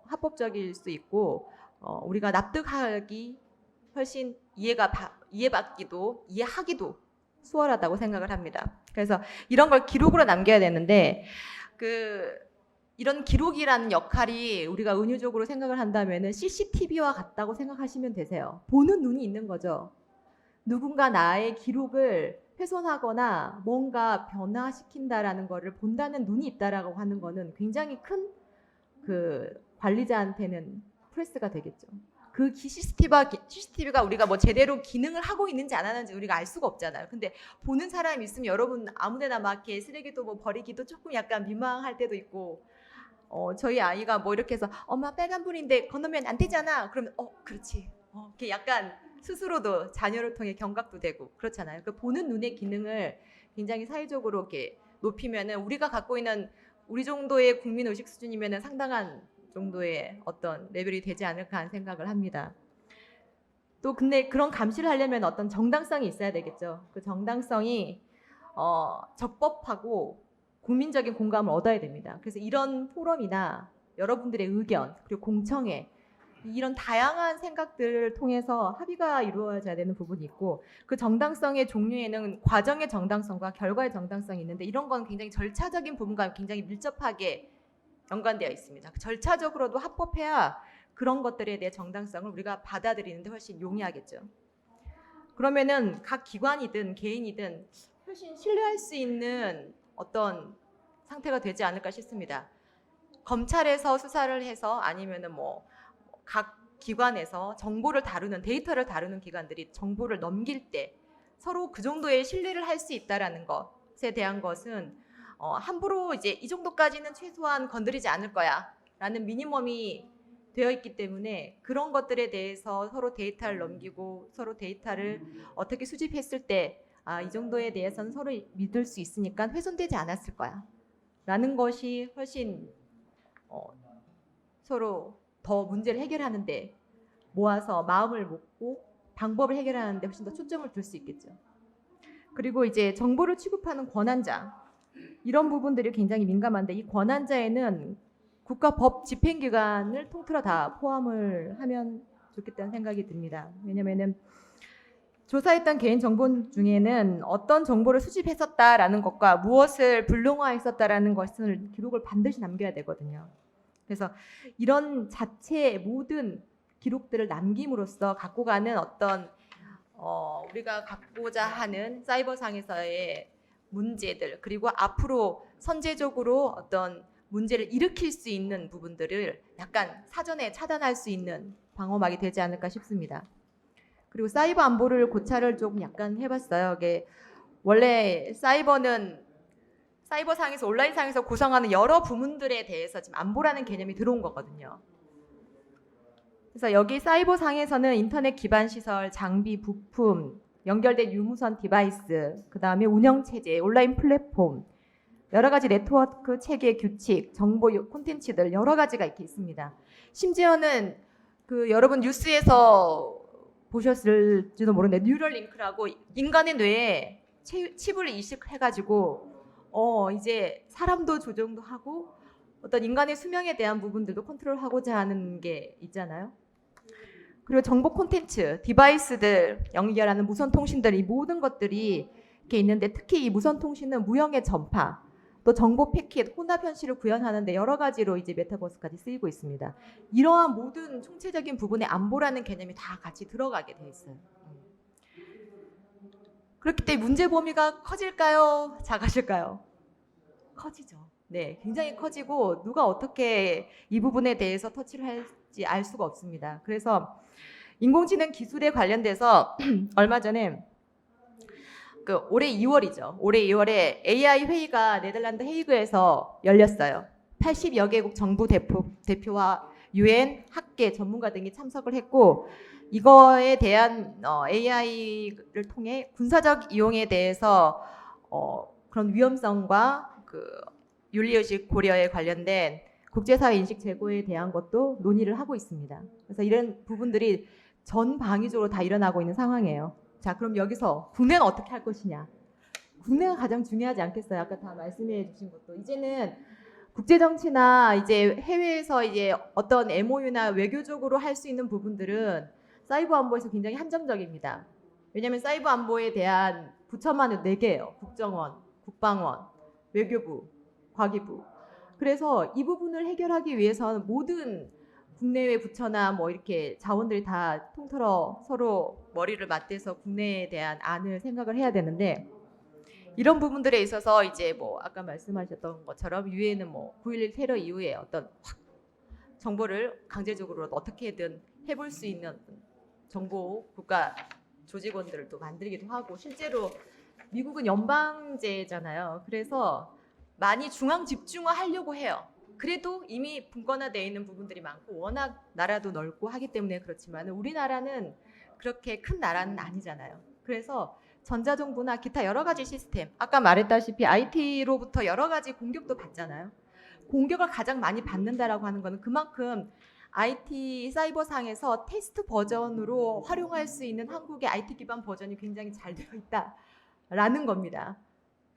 합법적일 수 있고 우리가 납득하기 훨씬 이해하기도 수월하다고 생각을 합니다. 그래서 이런 걸 기록으로 남겨야 되는데 이런 기록이라는 역할이 우리가 은유적으로 생각을 한다면은 CCTV와 같다고 생각하시면 되세요. 보는 눈이 있는 거죠. 누군가 나의 기록을 훼손하거나 뭔가 변화시킨다라는 거를 본다는 눈이 있다라고 하는 거는 굉장히 큰 그 관리자한테는 프레스가 되겠죠. 그 CCTV가 우리가 뭐 제대로 기능을 하고 있는지 안 하는지 우리가 알 수가 없잖아요. 근데 보는 사람이 있으면 여러분 아무데나 막 이렇게 쓰레기도 뭐 버리기도 조금 약간 민망할 때도 있고 저희 아이가 뭐 이렇게 해서 엄마 빨간불인데 건너면 안 되잖아. 그러면 그렇지. 이렇게 약간 스스로도 자녀를 통해 경각도 되고 그렇잖아요. 그 보는 눈의 기능을 굉장히 사회적으로 이렇게 높이면은 우리가 갖고 있는 우리 정도의 국민 의식 수준이면은 상당한 정도의 어떤 레벨이 되지 않을까 하는 생각을 합니다. 또 근데 그런 감시를 하려면 어떤 정당성이 있어야 되겠죠. 그 정당성이 적법하고 국민적인 공감을 얻어야 됩니다. 그래서 이런 포럼이나 여러분들의 의견 그리고 공청회 이런 다양한 생각들을 통해서 합의가 이루어져야 되는 부분이 있고 그 정당성의 종류에는 과정의 정당성과 결과의 정당성이 있는데 이런 건 굉장히 절차적인 부분과 굉장히 밀접하게 연관되어 있습니다. 절차적으로도 합법해야 그런 것들에 대해 정당성을 우리가 받아들이는데 훨씬 용이하겠죠. 그러면은 각 기관이든 개인이든 훨씬 신뢰할 수 있는 어떤 상태가 되지 않을까 싶습니다. 검찰에서 수사를 해서 아니면은 뭐 각 기관에서 정보를 다루는 데이터를 다루는 기관들이 정보를 넘길 때 서로 그 정도의 신뢰를 할 수 있다라는 것에 대한 것은 함부로 이제 이 정도까지는 최소한 건드리지 않을 거야라는 미니멈이 되어 있기 때문에 그런 것들에 대해서 서로 데이터를 넘기고 서로 데이터를 어떻게 수집했을 때 이 정도에 대해서는 서로 믿을 수 있으니까 훼손되지 않았을 거야 라는 것이 훨씬 서로 더 문제를 해결하는데 모아서 마음을 먹고 방법을 해결하는데 훨씬 더 초점을 둘 수 있겠죠. 그리고 이제 정보를 취급하는 권한자 이런 부분들이 굉장히 민감한데 이 권한자에는 국가 법 집행기관을 통틀어 다 포함을 하면 좋겠다는 생각이 듭니다. 왜냐면은 조사했던 개인 정보 중에는 어떤 정보를 수집했었다라는 것과 무엇을 불능화했었다라는 것을 기록을 반드시 남겨야 되거든요. 그래서 이런 자체의 모든 기록들을 남김으로써 갖고 가는 어떤 우리가 갖고자 하는 사이버상에서의 문제들 그리고 앞으로 선제적으로 어떤 문제를 일으킬 수 있는 부분들을 약간 사전에 차단할 수 있는 방어막이 되지 않을까 싶습니다. 그리고 사이버 안보를 고찰을 좀 약간 해봤어요. 이게 원래 사이버는 사이버상에서 온라인상에서 구성하는 여러 부문들에 대해서 지금 안보라는 개념이 들어온 거거든요. 그래서 여기 사이버상에서는 인터넷 기반 시설, 장비, 부품, 연결된 유무선 디바이스, 그 다음에 운영체제, 온라인 플랫폼, 여러 가지 네트워크 체계 규칙, 정보 콘텐츠들 여러 가지가 이렇게 있습니다. 심지어는 그 여러분 뉴스에서 보셨을지도 모르는데 뉴럴링크라고 인간의 뇌에 칩을 이식해가지고 이제 사람도 조정도 하고 어떤 인간의 수명에 대한 부분들도 컨트롤하고자 하는 게 있잖아요. 그리고 정보 콘텐츠, 디바이스들 연결하는 무선 통신들 이 모든 것들이 이렇게 있는데 특히 이 무선 통신은 무형의 전파, 또 정보 패킷, 혼합 현실을 구현하는데 여러 가지로 이제 메타버스까지 쓰이고 있습니다. 이러한 모든 총체적인 부분의 안보라는 개념이 다 같이 들어가게 돼 있어요. 그렇기 때문에 문제 범위가 커질까요? 작아질까요? 커지죠. 네, 굉장히 커지고 누가 어떻게 이 부분에 대해서 터치를 할지 알 수가 없습니다. 그래서 인공지능 기술에 관련돼서 얼마 전에 올해 2월이죠. 올해 2월에 AI 회의가 네덜란드 헤이그에서 열렸어요. 80여 개국 정부 대표와 UN, 학계, 전문가 등이 참석을 했고 이거에 대한 AI를 통해 군사적 이용에 대해서 그런 위험성과 그 윤리의식 고려에 관련된 국제사회 인식 제고에 대한 것도 논의를 하고 있습니다. 그래서 이런 부분들이 전방위적으로 다 일어나고 있는 상황이에요. 자, 그럼 여기서 국내는 어떻게 할 것이냐? 국내가 가장 중요하지 않겠어요? 아까 다 말씀해 주신 것도 이제는 국제 정치나 이제 해외에서 이제 어떤 MOU나 외교적으로 할 수 있는 부분들은 사이버 안보에서 굉장히 한정적입니다. 왜냐하면 사이버 안보에 대한 부처만 4개예요. 국정원, 국방원, 외교부, 과기부. 그래서 이 부분을 해결하기 위해서는 모든 국내외 부처나 뭐 이렇게 자원들이 다 통틀어 서로 머리를 맞대서 국내에 대한 안을 생각을 해야 되는데 이런 부분들에 있어서 이제 뭐 아까 말씀하셨던 것처럼 유엔은 뭐 9.11 테러 이후에 어떤 정보를 강제적으로 어떻게든 해볼 수 있는 정보 국가 조직원들을 또 만들기도 하고 실제로 미국은 연방제잖아요. 그래서 많이 중앙 집중화하려고 해요. 그래도 이미 분권화되어 있는 부분들이 많고 워낙 나라도 넓고 하기 때문에 그렇지만 우리나라는 그렇게 큰 나라는 아니잖아요. 그래서 전자정보나 기타 여러 가지 시스템 아까 말했다시피 IT로부터 여러 가지 공격도 받잖아요. 공격을 가장 많이 받는다라고 하는 거는 그만큼 IT 사이버상에서 테스트 버전으로 활용할 수 있는 한국의 IT 기반 버전이 굉장히 잘 되어 있다라는 겁니다.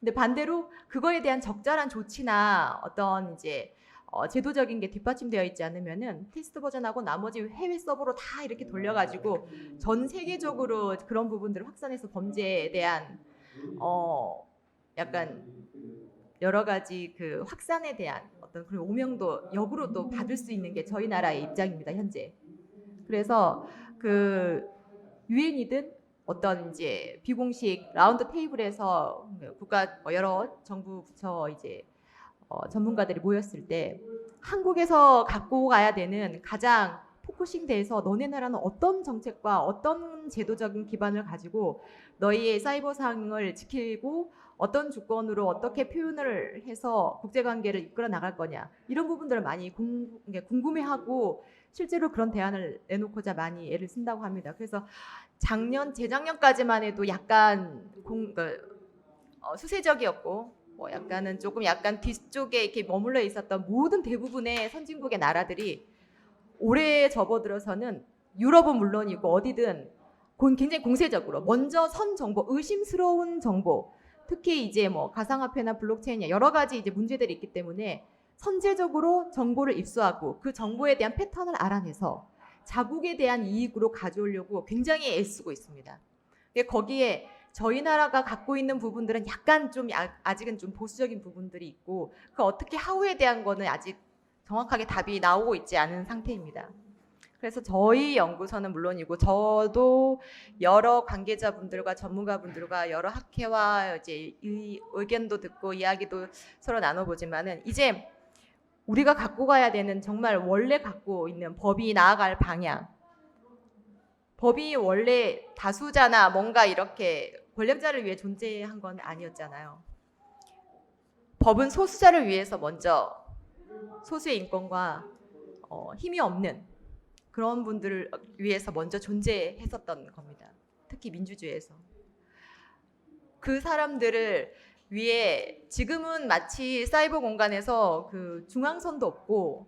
근데 반대로 그거에 대한 적절한 조치나 어떤 이제 제도적인 게 뒷받침되어 있지 않으면은 테스트 버전하고 나머지 해외 서버로 다 이렇게 돌려가지고 전 세계적으로 그런 부분들을 확산해서 범죄에 대한 약간 여러 가지 그 확산에 대한 어떤 그런 오명도 역으로 또 받을 수 있는 게 저희 나라의 입장입니다, 현재. 그래서 그 유엔이든 어떤 이제 비공식 라운드 테이블에서 국가 여러 정부 부처 이제 전문가들이 모였을 때 한국에서 갖고 가야 되는 가장 포커싱 돼서 너네 나라는 어떤 정책과 어떤 제도적인 기반을 가지고 너희의 사이버 상을 지키고 어떤 주권으로 어떻게 표현을 해서 국제관계를 이끌어 나갈 거냐 이런 부분들을 많이 궁금해하고 실제로 그런 대안을 내놓고자 많이 애를 쓴다고 합니다. 그래서 재작년까지만 해도 약간 수세적이었고 약간은 조금 약간 뒤쪽에 이렇게 머물러 있었던 모든 대부분의 선진국의 나라들이 올해 접어들어서는 유럽은 물론이고 어디든 굉장히 공세적으로 먼저 선 정보, 의심스러운 정보, 특히 이제 뭐 가상화폐나 블록체인 여러 가지 이제 문제들이 있기 때문에 선제적으로 정보를 입수하고 그 정보에 대한 패턴을 알아내서 자국에 대한 이익으로 가져오려고 굉장히 애쓰고 있습니다. 거기에 저희 나라가 갖고 있는 부분들은 약간 좀 아직은 좀 보수적인 부분들이 있고 그 어떻게 하우에 대한 거는 아직 정확하게 답이 나오고 있지 않은 상태입니다. 그래서 저희 연구소는 물론이고 저도 여러 관계자분들과 전문가분들과 여러 학회와 이제 의견도 듣고 이야기도 서로 나눠보지만은 이제 우리가 갖고 가야 되는 정말 원래 갖고 있는 법이 나아갈 방향, 법이 원래 다수자나 뭔가 이렇게 권력자를 위해 존재한 건 아니었잖아요. 법은 소수자를 위해서 먼저 소수의 인권과 힘이 없는 그런 분들을 위해서 먼저 존재했었던 겁니다. 특히 민주주의에서. 그 사람들을 위해 지금은 마치 사이버 공간에서 그 중앙선도 없고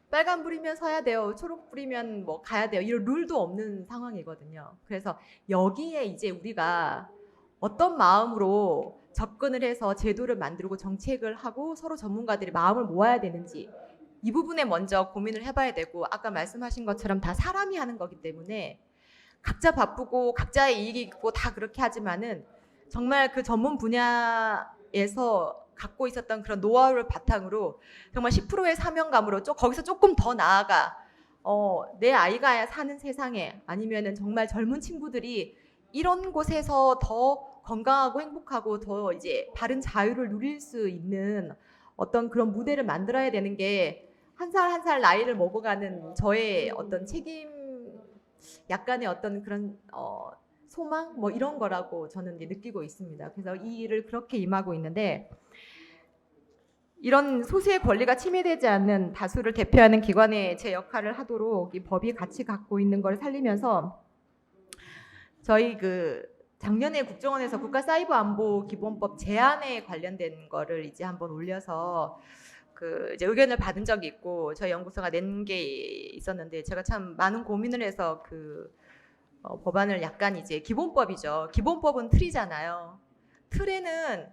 빨간불이면 서야 돼요. 초록불이면 뭐 가야 돼요. 이런 룰도 없는 상황이거든요. 그래서 여기에 이제 우리가 어떤 마음으로 접근을 해서 제도를 만들고 정책을 하고 서로 전문가들이 마음을 모아야 되는지 이 부분에 먼저 고민을 해봐야 되고 아까 말씀하신 것처럼 다 사람이 하는 거기 때문에 각자 바쁘고 각자의 이익이 있고 다 그렇게 하지만은 정말 그 전문 분야에서 갖고 있었던 그런 노하우를 바탕으로 정말 10%의 사명감으로 거기서 조금 더 나아가 내 아이가 사는 세상에 아니면은 정말 젊은 친구들이 이런 곳에서 더 건강하고 행복하고 더 이제 바른 자유를 누릴 수 있는 어떤 그런 무대를 만들어야 되는 게 한 살 한 살 나이를 먹어가는 저의 어떤 책임, 약간의 어떤 그런 소망 뭐 이런 거라고 저는 이제 느끼고 있습니다. 그래서 이 일을 그렇게 임하고 있는데 이런 소수의 권리가 침해되지 않는 다수를 대표하는 기관의 제 역할을 하도록 이 법이 같이 갖고 있는 걸 살리면서 저희 그 작년에 국정원에서 국가사이버안보기본법 제안에 관련된 거를 이제 한번 올려서 그 이제 의견을 받은 적이 있고 저희 연구소가 낸 게 있었는데 제가 참 많은 고민을 해서 그 법안을 약간 이제 기본법이죠. 기본법은 틀이잖아요. 틀에는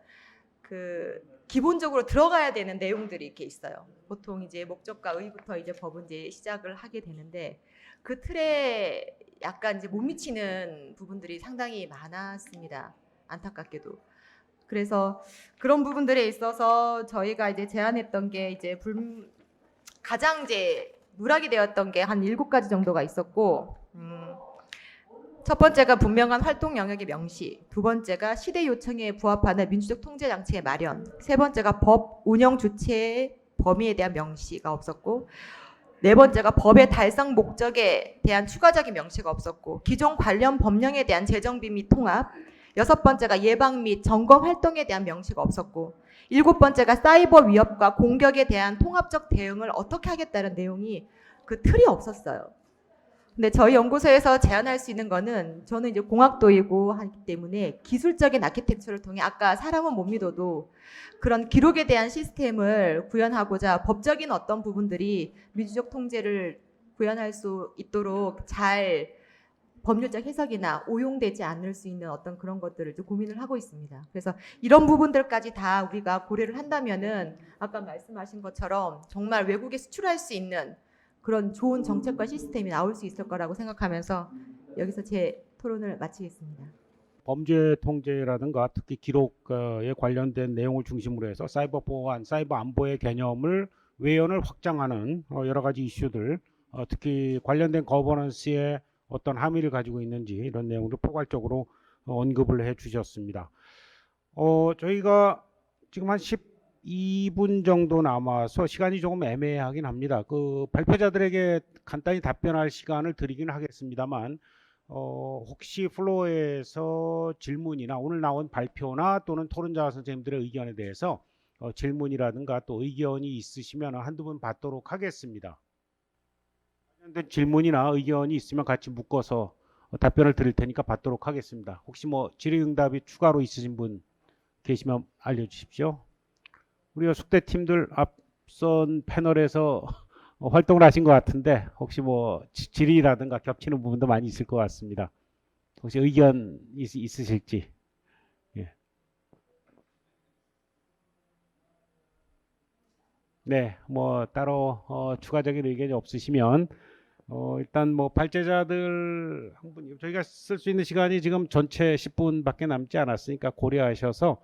그 기본적으로 들어가야 되는 내용들이 이렇게 있어요. 보통 이제 목적과 의부터 이제 법은 이제 시작을 하게 되는데 그 틀에 약간 이제 못 미치는 부분들이 상당히 많았습니다. 안타깝게도. 그래서 그런 부분들에 있어서 저희가 이제 제안했던 게 이제 가장 이제 누락이 되었던 게 한 7가지 정도가 있었고, 첫 번째가 분명한 활동 영역의 명시, 두 번째가 시대 요청에 부합하는 민주적 통제 장치의 마련, 세 번째가 법 운영 주체의 범위에 대한 명시가 없었고, 네 번째가 법의 달성 목적에 대한 추가적인 명시가 없었고, 기존 관련 법령에 대한 재정비 및 통합, 여섯 번째가 예방 및 점검 활동에 대한 명시가 없었고, 일곱 번째가 사이버 위협과 공격에 대한 통합적 대응을 어떻게 하겠다는 내용이 그 틀이 없었어요. 근데 저희 연구소에서 제안할 수 있는 거는 저는 이제 공학도이고 하기 때문에 기술적인 아키텍처를 통해 아까 사람은 못 믿어도 그런 기록에 대한 시스템을 구현하고자 법적인 어떤 부분들이 민주적 통제를 구현할 수 있도록 잘 법률적 해석이나 오용되지 않을 수 있는 어떤 그런 것들을 좀 고민을 하고 있습니다. 그래서 이런 부분들까지 다 우리가 고려를 한다면은 아까 말씀하신 것처럼 정말 외국에 수출할 수 있는 그런 좋은 정책과 시스템이 나올 수 있을 거라고 생각하면서 여기서 제 토론을 마치겠습니다. 범죄 통제라든가 특히 기록에 관련된 내용을 중심으로 해서 사이버 보안, 사이버 안보의 개념을 외연을 확장하는 여러 가지 이슈들, 특히 관련된 거버넌스에 어떤 함의를 가지고 있는지 이런 내용을 포괄적으로 언급을 해 주셨습니다. 저희가 지금 한 12분 정도 남아서 시간이 조금 애매하긴 합니다. 그 발표자들에게 간단히 답변할 시간을 드리긴 하겠습니다만 혹시 플로어에서 질문이나 오늘 나온 발표나 또는 토론자 선생님들의 의견에 대해서 질문이라든가 또 의견이 있으시면 한두 분 받도록 하겠습니다. 관련된 질문이나 의견이 있으면 같이 묶어서 답변을 드릴 테니까 받도록 하겠습니다. 혹시 뭐 질의응답이 추가로 있으신 분 계시면 알려주십시오. 우리 숙대 팀들 앞선 패널에서 활동을 하신 것 같은데 혹시 뭐 질의라든가 겹치는 부분도 많이 있을 것 같습니다. 혹시 의견 있으실지. 예. 네, 뭐 따로 추가적인 의견이 없으시면 일단 뭐 발제자들 한 분, 저희가 쓸 수 있는 시간이 지금 전체 10분밖에 남지 않았으니까 고려하셔서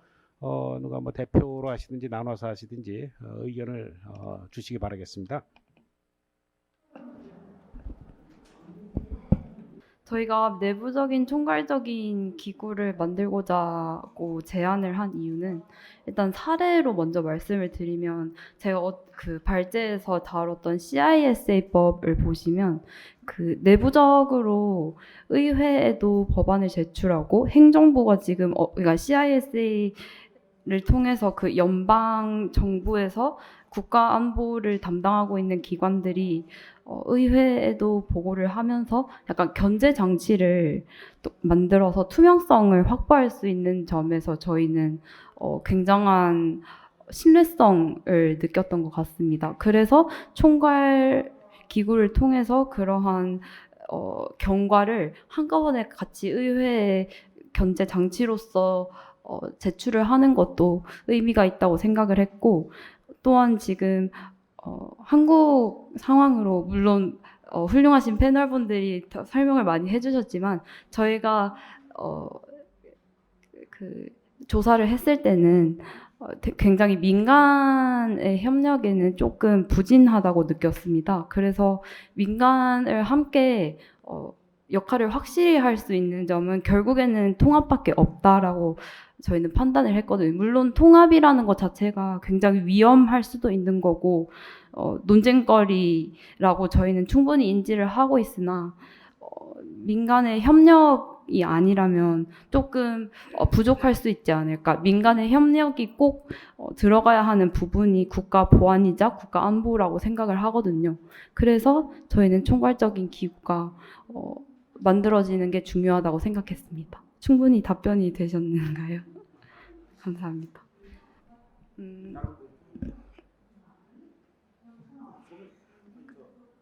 누가 뭐 대표로 하시든지 나눠서 하시든지 의견을 주시기 바라겠습니다. 저희가 내부적인 총괄적인 기구를 만들고자 하고 제안을 한 이유는 일단 사례로 먼저 말씀을 드리면 제가 그 발제에서 다뤘던 CISA법을 보시면 그 내부적으로 의회에도 법안을 제출하고 행정부가 지금 그러니까 CISA를 통해서 그 연방 정부에서 국가 안보를 담당하고 있는 기관들이 의회에도 보고를 하면서 약간 견제 장치를 또 만들어서 투명성을 확보할 수 있는 점에서 저희는 굉장한 신뢰성을 느꼈던 것 같습니다. 그래서 총괄 기구를 통해서 그러한 경과를 한꺼번에 같이 의회에 견제 장치로서 제출을 하는 것도 의미가 있다고 생각을 했고, 또한 지금 한국 상황으로 물론 훌륭하신 패널분들이 더 설명을 많이 해주셨지만 저희가 그 조사를 했을 때는 굉장히 민간의 협력에는 조금 부진하다고 느꼈습니다. 그래서 민간을 함께 역할을 확실히 할 수 있는 점은 결국에는 통합밖에 없다라고 저희는 판단을 했거든요. 물론 통합이라는 것 자체가 굉장히 위험할 수도 있는 거고 논쟁거리라고 저희는 충분히 인지를 하고 있으나 민간의 협력이 아니라면 조금 부족할 수 있지 않을까. 민간의 협력이 꼭 들어가야 하는 부분이 국가 보안이자 국가 안보라고 생각을 하거든요. 그래서 저희는 총괄적인 기구가 만들어지는 게 중요하다고 생각했습니다. 충분히 답변이 되셨는가요? 감사합니다.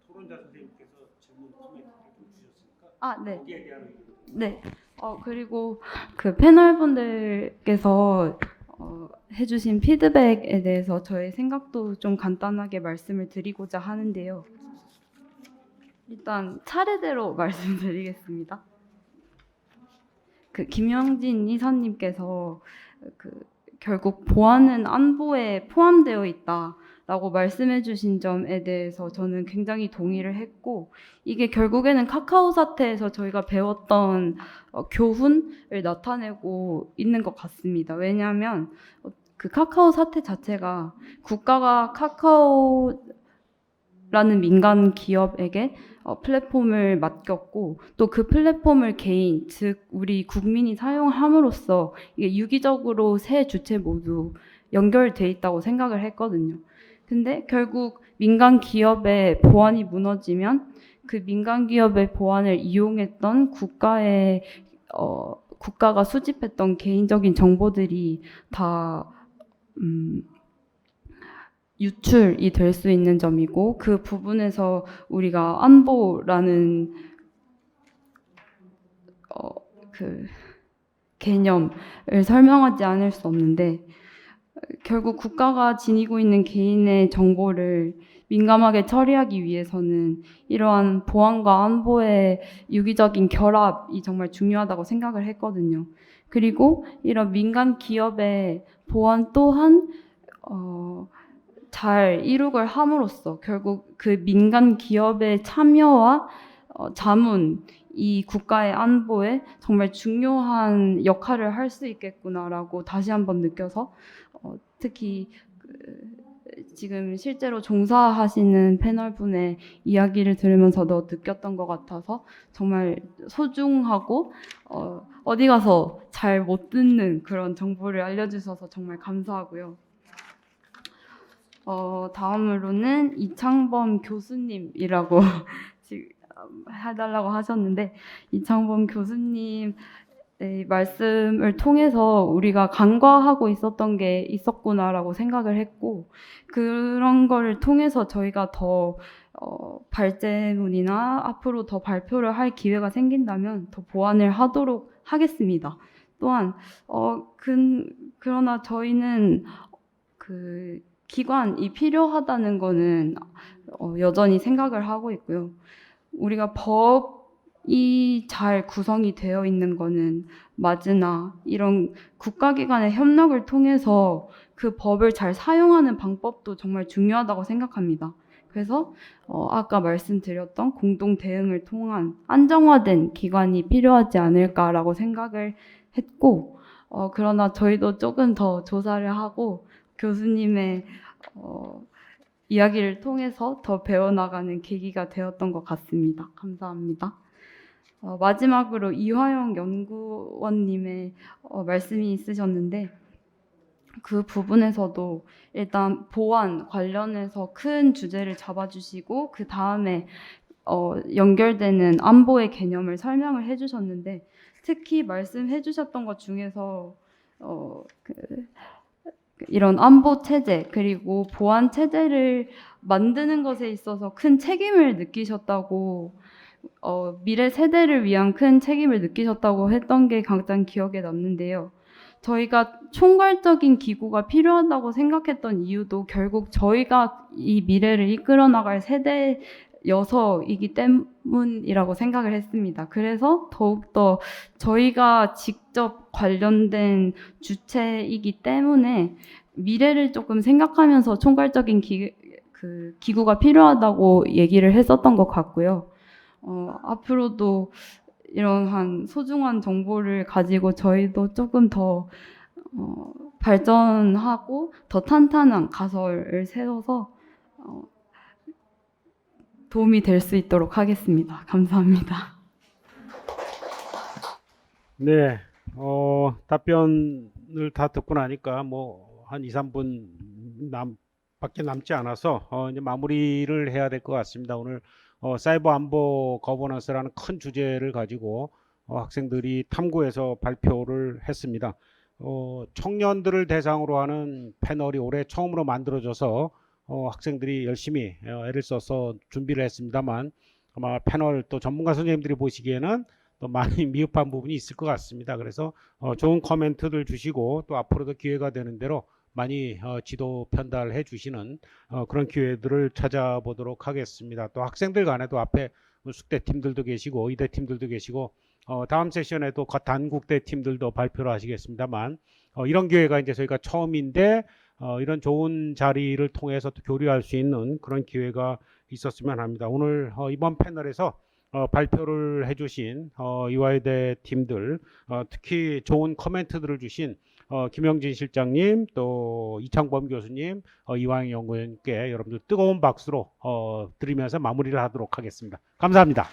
토론자 선생님께서 질문 코멘트를 좀 주셨으니까 아, 네. 거기에 대한 의견. 네. 그리고 그 패널분들께서 해주신 피드백에 대해서 저의 생각도 좀 간단하게 말씀을 드리고자 하는데요. 일단 차례대로 말씀드리겠습니다. 그 김영진 이사님께서 결국 보안은 안보에 포함되어 있다라고 말씀해주신 점에 대해서 저는 굉장히 동의를 했고, 이게 결국에는 카카오 사태에서 저희가 배웠던 교훈을 나타내고 있는 것 같습니다. 왜냐하면 그 카카오 사태 자체가 국가가 카카오라는 민간 기업에게 플랫폼을 맡겼고 또 그 플랫폼을 개인, 즉 우리 국민이 사용함으로써 이게 유기적으로 세 주체 모두 연결돼 있다고 생각을 했거든요. 근데 결국 민간 기업의 보안이 무너지면 그 민간 기업의 보안을 이용했던 국가가 수집했던 개인적인 정보들이 다 유출이 될 수 있는 점이고, 그 부분에서 우리가 안보라는 그 개념을 설명하지 않을 수 없는데 결국 국가가 지니고 있는 개인의 정보를 민감하게 처리하기 위해서는 이러한 보안과 안보의 유기적인 결합이 정말 중요하다고 생각을 했거든요. 그리고 이런 민간 기업의 보안 또한 잘 이룩을 함으로써 결국 그 민간 기업의 참여와 자문, 이 국가의 안보에 정말 중요한 역할을 할 수 있겠구나라고 다시 한번 느껴서 특히 지금 실제로 종사하시는 패널분의 이야기를 들으면서도 느꼈던 것 같아서 정말 소중하고 어디 가서 잘 못 듣는 그런 정보를 알려주셔서 정말 감사하고요. 다음으로는 이창범 교수님이라고 지금 해달라고 하셨는데 이창범 교수님 말씀을 통해서 우리가 간과하고 있었던 게 있었구나라고 생각을 했고 그런 거를 통해서 저희가 더 발제문이나 앞으로 더 발표를 할 기회가 생긴다면 더 보완을 하도록 하겠습니다. 또한 그러나 저희는 그 기관이 필요하다는 거는 여전히 생각을 하고 있고요. 우리가 법이 잘 구성이 되어 있는 거는 맞으나 이런 국가기관의 협력을 통해서 그 법을 잘 사용하는 방법도 정말 중요하다고 생각합니다. 그래서 아까 말씀드렸던 공동 대응을 통한 안정화된 기관이 필요하지 않을까라고 생각을 했고 그러나 저희도 조금 더 조사를 하고 교수님의 이야기를 통해서 더 배워나가는 계기가 되었던 것 같습니다. 감사합니다. 마지막으로 이화영 연구원님의 말씀이 있으셨는데 그 부분에서도 일단 보안 관련해서 큰 주제를 잡아주시고 그 다음에 연결되는 안보의 개념을 설명을 해주셨는데 특히 말씀해 주셨던 것 중에서 이런 안보 체제 그리고 보안 체제를 만드는 것에 있어서 큰 책임을 느끼셨다고 미래 세대를 위한 큰 책임을 느끼셨다고 했던 게 가장 기억에 남는데요. 저희가 총괄적인 기구가 필요하다고 생각했던 이유도 결국 저희가 이 미래를 이끌어 나갈 세대여서이기 때문이라고 생각을 했습니다. 그래서 더욱더 저희가 직접 관련된 주체이기 때문에 미래를 조금 생각하면서 총괄적인 기구가 필요하다고 얘기를 했었던 것 같고요. 앞으로도 이러한 소중한 정보를 가지고 저희도 조금 더 발전하고 더 탄탄한 가설을 세워서 도움이 될 수 있도록 하겠습니다. 감사합니다. 네, 답변을 다 듣고 나니까 뭐 한 2, 3분 밖에 남지 않아서 이제 마무리를 해야 될 것 같습니다. 오늘 사이버 안보 거버넌스라는 큰 주제를 가지고 학생들이 탐구해서 발표를 했습니다. 청년들을 대상으로 하는 패널이 올해 처음으로 만들어져서 학생들이 열심히 애를 써서 준비를 했습니다만 아마 패널 또 전문가 선생님들이 보시기에는 또 많이 미흡한 부분이 있을 것 같습니다. 그래서 좋은 코멘트들 주시고 또 앞으로도 기회가 되는 대로 많이 지도 편달해 주시는 그런 기회들을 찾아보도록 하겠습니다. 또 학생들 간에도 앞에 숙대 팀들도 계시고 의대 팀들도 계시고 다음 세션에도 단국대 팀들도 발표를 하시겠습니다만 이런 기회가 이제 저희가 처음인데 이런 좋은 자리를 통해서 또 교류할 수 있는 그런 기회가 있었으면 합니다. 오늘 이번 패널에서 발표를 해주신 이화여대 팀들 특히 좋은 코멘트들을 주신 김영진 실장님 또 이창범 교수님 이화영 연구원께 여러분들 뜨거운 박수로 드리면서 마무리를 하도록 하겠습니다. 감사합니다.